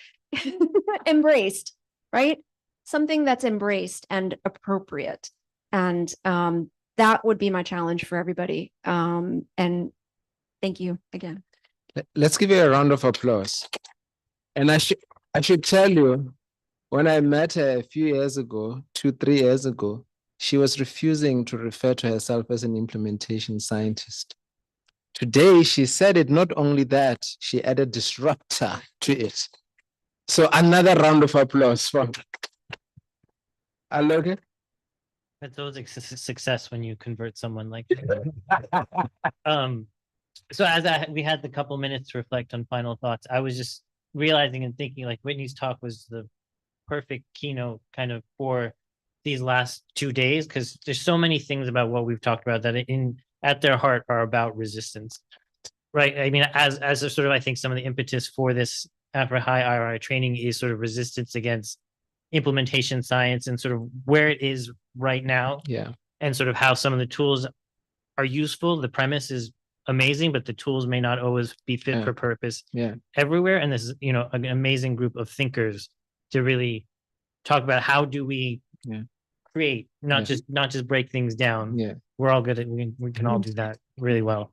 embraced, right? Something that's embraced and appropriate. And that would be my challenge for everybody. And thank you again. Let's give you a round of applause. And I should tell you, when I met her a few years ago, 2-3 years ago, she was refusing to refer to herself as an implementation scientist. Today, she said it. Not only that, she added disruptor to it. So another round of applause for Aloke. That's always a success when you convert someone like so as we had the couple minutes to reflect on final thoughts, I was just realizing and thinking like Whitney's talk was the perfect keynote kind of for these last 2 days, because there's so many things about what we've talked about that at their heart are about resistance, right? I mean, as a sort of, I think some of the impetus for this after high IRI training is sort of resistance against implementation science and sort of where it is right now. Yeah. And sort of how some of the tools are useful. The premise is amazing, but the tools may not always be fit for purpose everywhere. And this is, an amazing group of thinkers to really talk about how do we create, not just break things down. Yeah. We're all good at, we can all do that really well.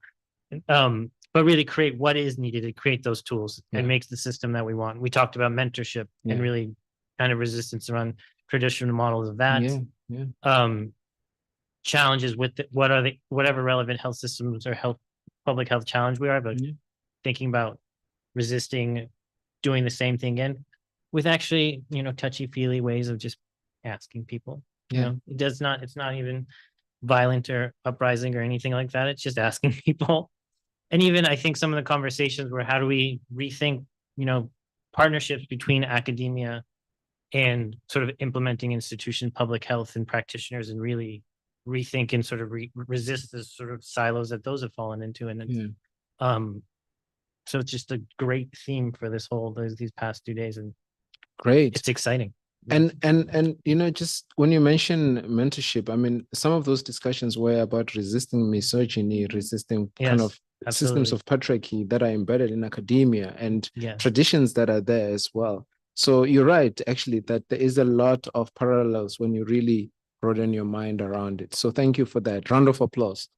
But really create what is needed to create those tools and makes the system that we want. We talked about mentorship and really kind of resistance around traditional models of that. Challenges with whatever relevant health systems or public health challenge we are, but thinking about resisting doing the same thing again with actually, touchy-feely ways of just asking people. It's not even violent or uprising or anything like that. It's just asking people. And even I think some of the conversations were how do we rethink, partnerships between academia and sort of implementing institution, public health and practitioners, and really rethink and sort of resist the sort of silos that those have fallen into. And so it's just a great theme for these past 2 days, and great, it's exciting. And just when you mention mentorship, I mean, some of those discussions were about resisting misogyny, resisting kind of systems of patriarchy that are embedded in academia and traditions that are there as well. So you're right, actually, that there is a lot of parallels when you really broaden your mind around it. So thank you for that. Round of applause.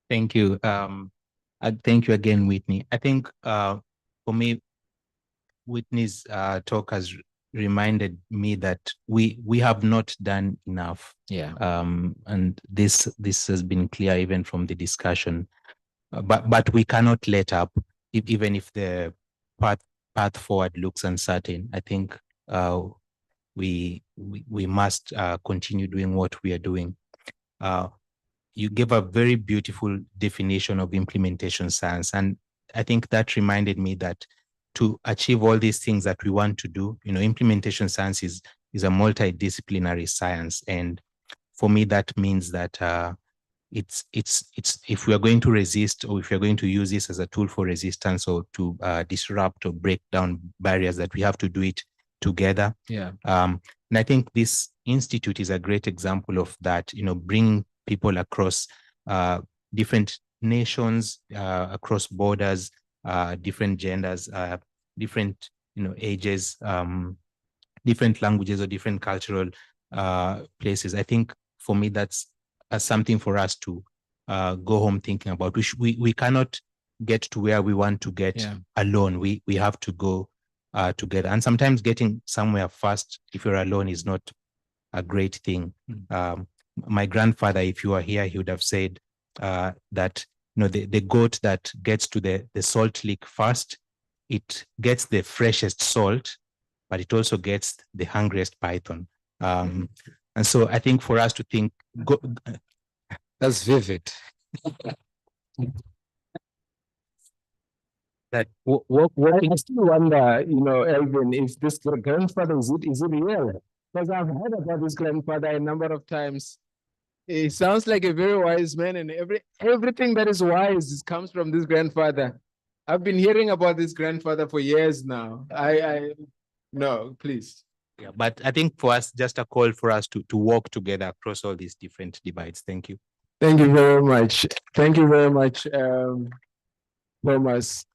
Thank you. I thank you again, Whitney. I think for me, Whitney's talk has reminded me that we have not done enough. Yeah. And this has been clear even from the discussion. But we cannot let up, even if the path forward looks uncertain. I think we must continue doing what we are doing. You gave a very beautiful definition of implementation science, and I think that reminded me that to achieve all these things that we want to do, implementation science is a multidisciplinary science, and for me that means that it's if we are going to resist, or if we are going to use this as a tool for resistance, or to disrupt or break down barriers, that we have to do it together. Yeah. And I think this institute is a great example of that, bringing people across different nations, across borders, different genders, different ages, different languages, or different cultural places. I think for me that's something for us to go home thinking about. We cannot get to where we want to get alone. We have to go together. And sometimes getting somewhere fast, if you're alone, is not a great thing. My grandfather, if you are here, he would have said that the goat that gets to the salt lick first, it gets the freshest salt, but it also gets the hungriest python. And so I think for us to think, That's vivid. that I still wonder, Elvin, if this grandfather is it real? Because I've heard about this grandfather a number of times. He sounds like a very wise man, and everything that is wise comes from this grandfather. I've been hearing about this grandfather for years now. No, please. Yeah, but I think for us, just a call for us to work together across all these different divides. Thank you. Thank you very much. Thank you very much, Thomas.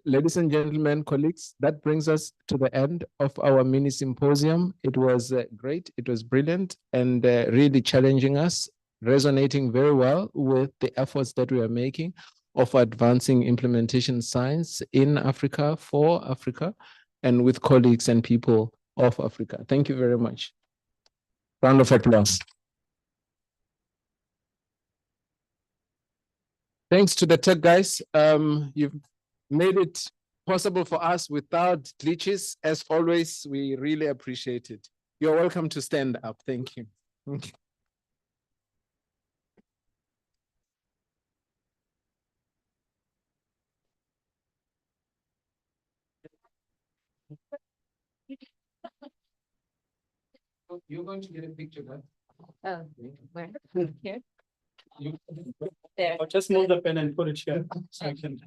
Ladies and gentlemen, colleagues, that brings us to the end of our mini symposium. It was great. It was brilliant, and really challenging us, resonating very well with the efforts that we are making of advancing implementation science in Africa, for Africa, and with colleagues and people of Africa. Thank you very much. Round of applause. Thanks to the tech guys. You've made it possible for us without glitches. As always, we really appreciate it. You're welcome to stand up. Thank you. Okay. You're going to get a picture, guys. Oh, where? Here? I'll just move the pen and put it here so I can.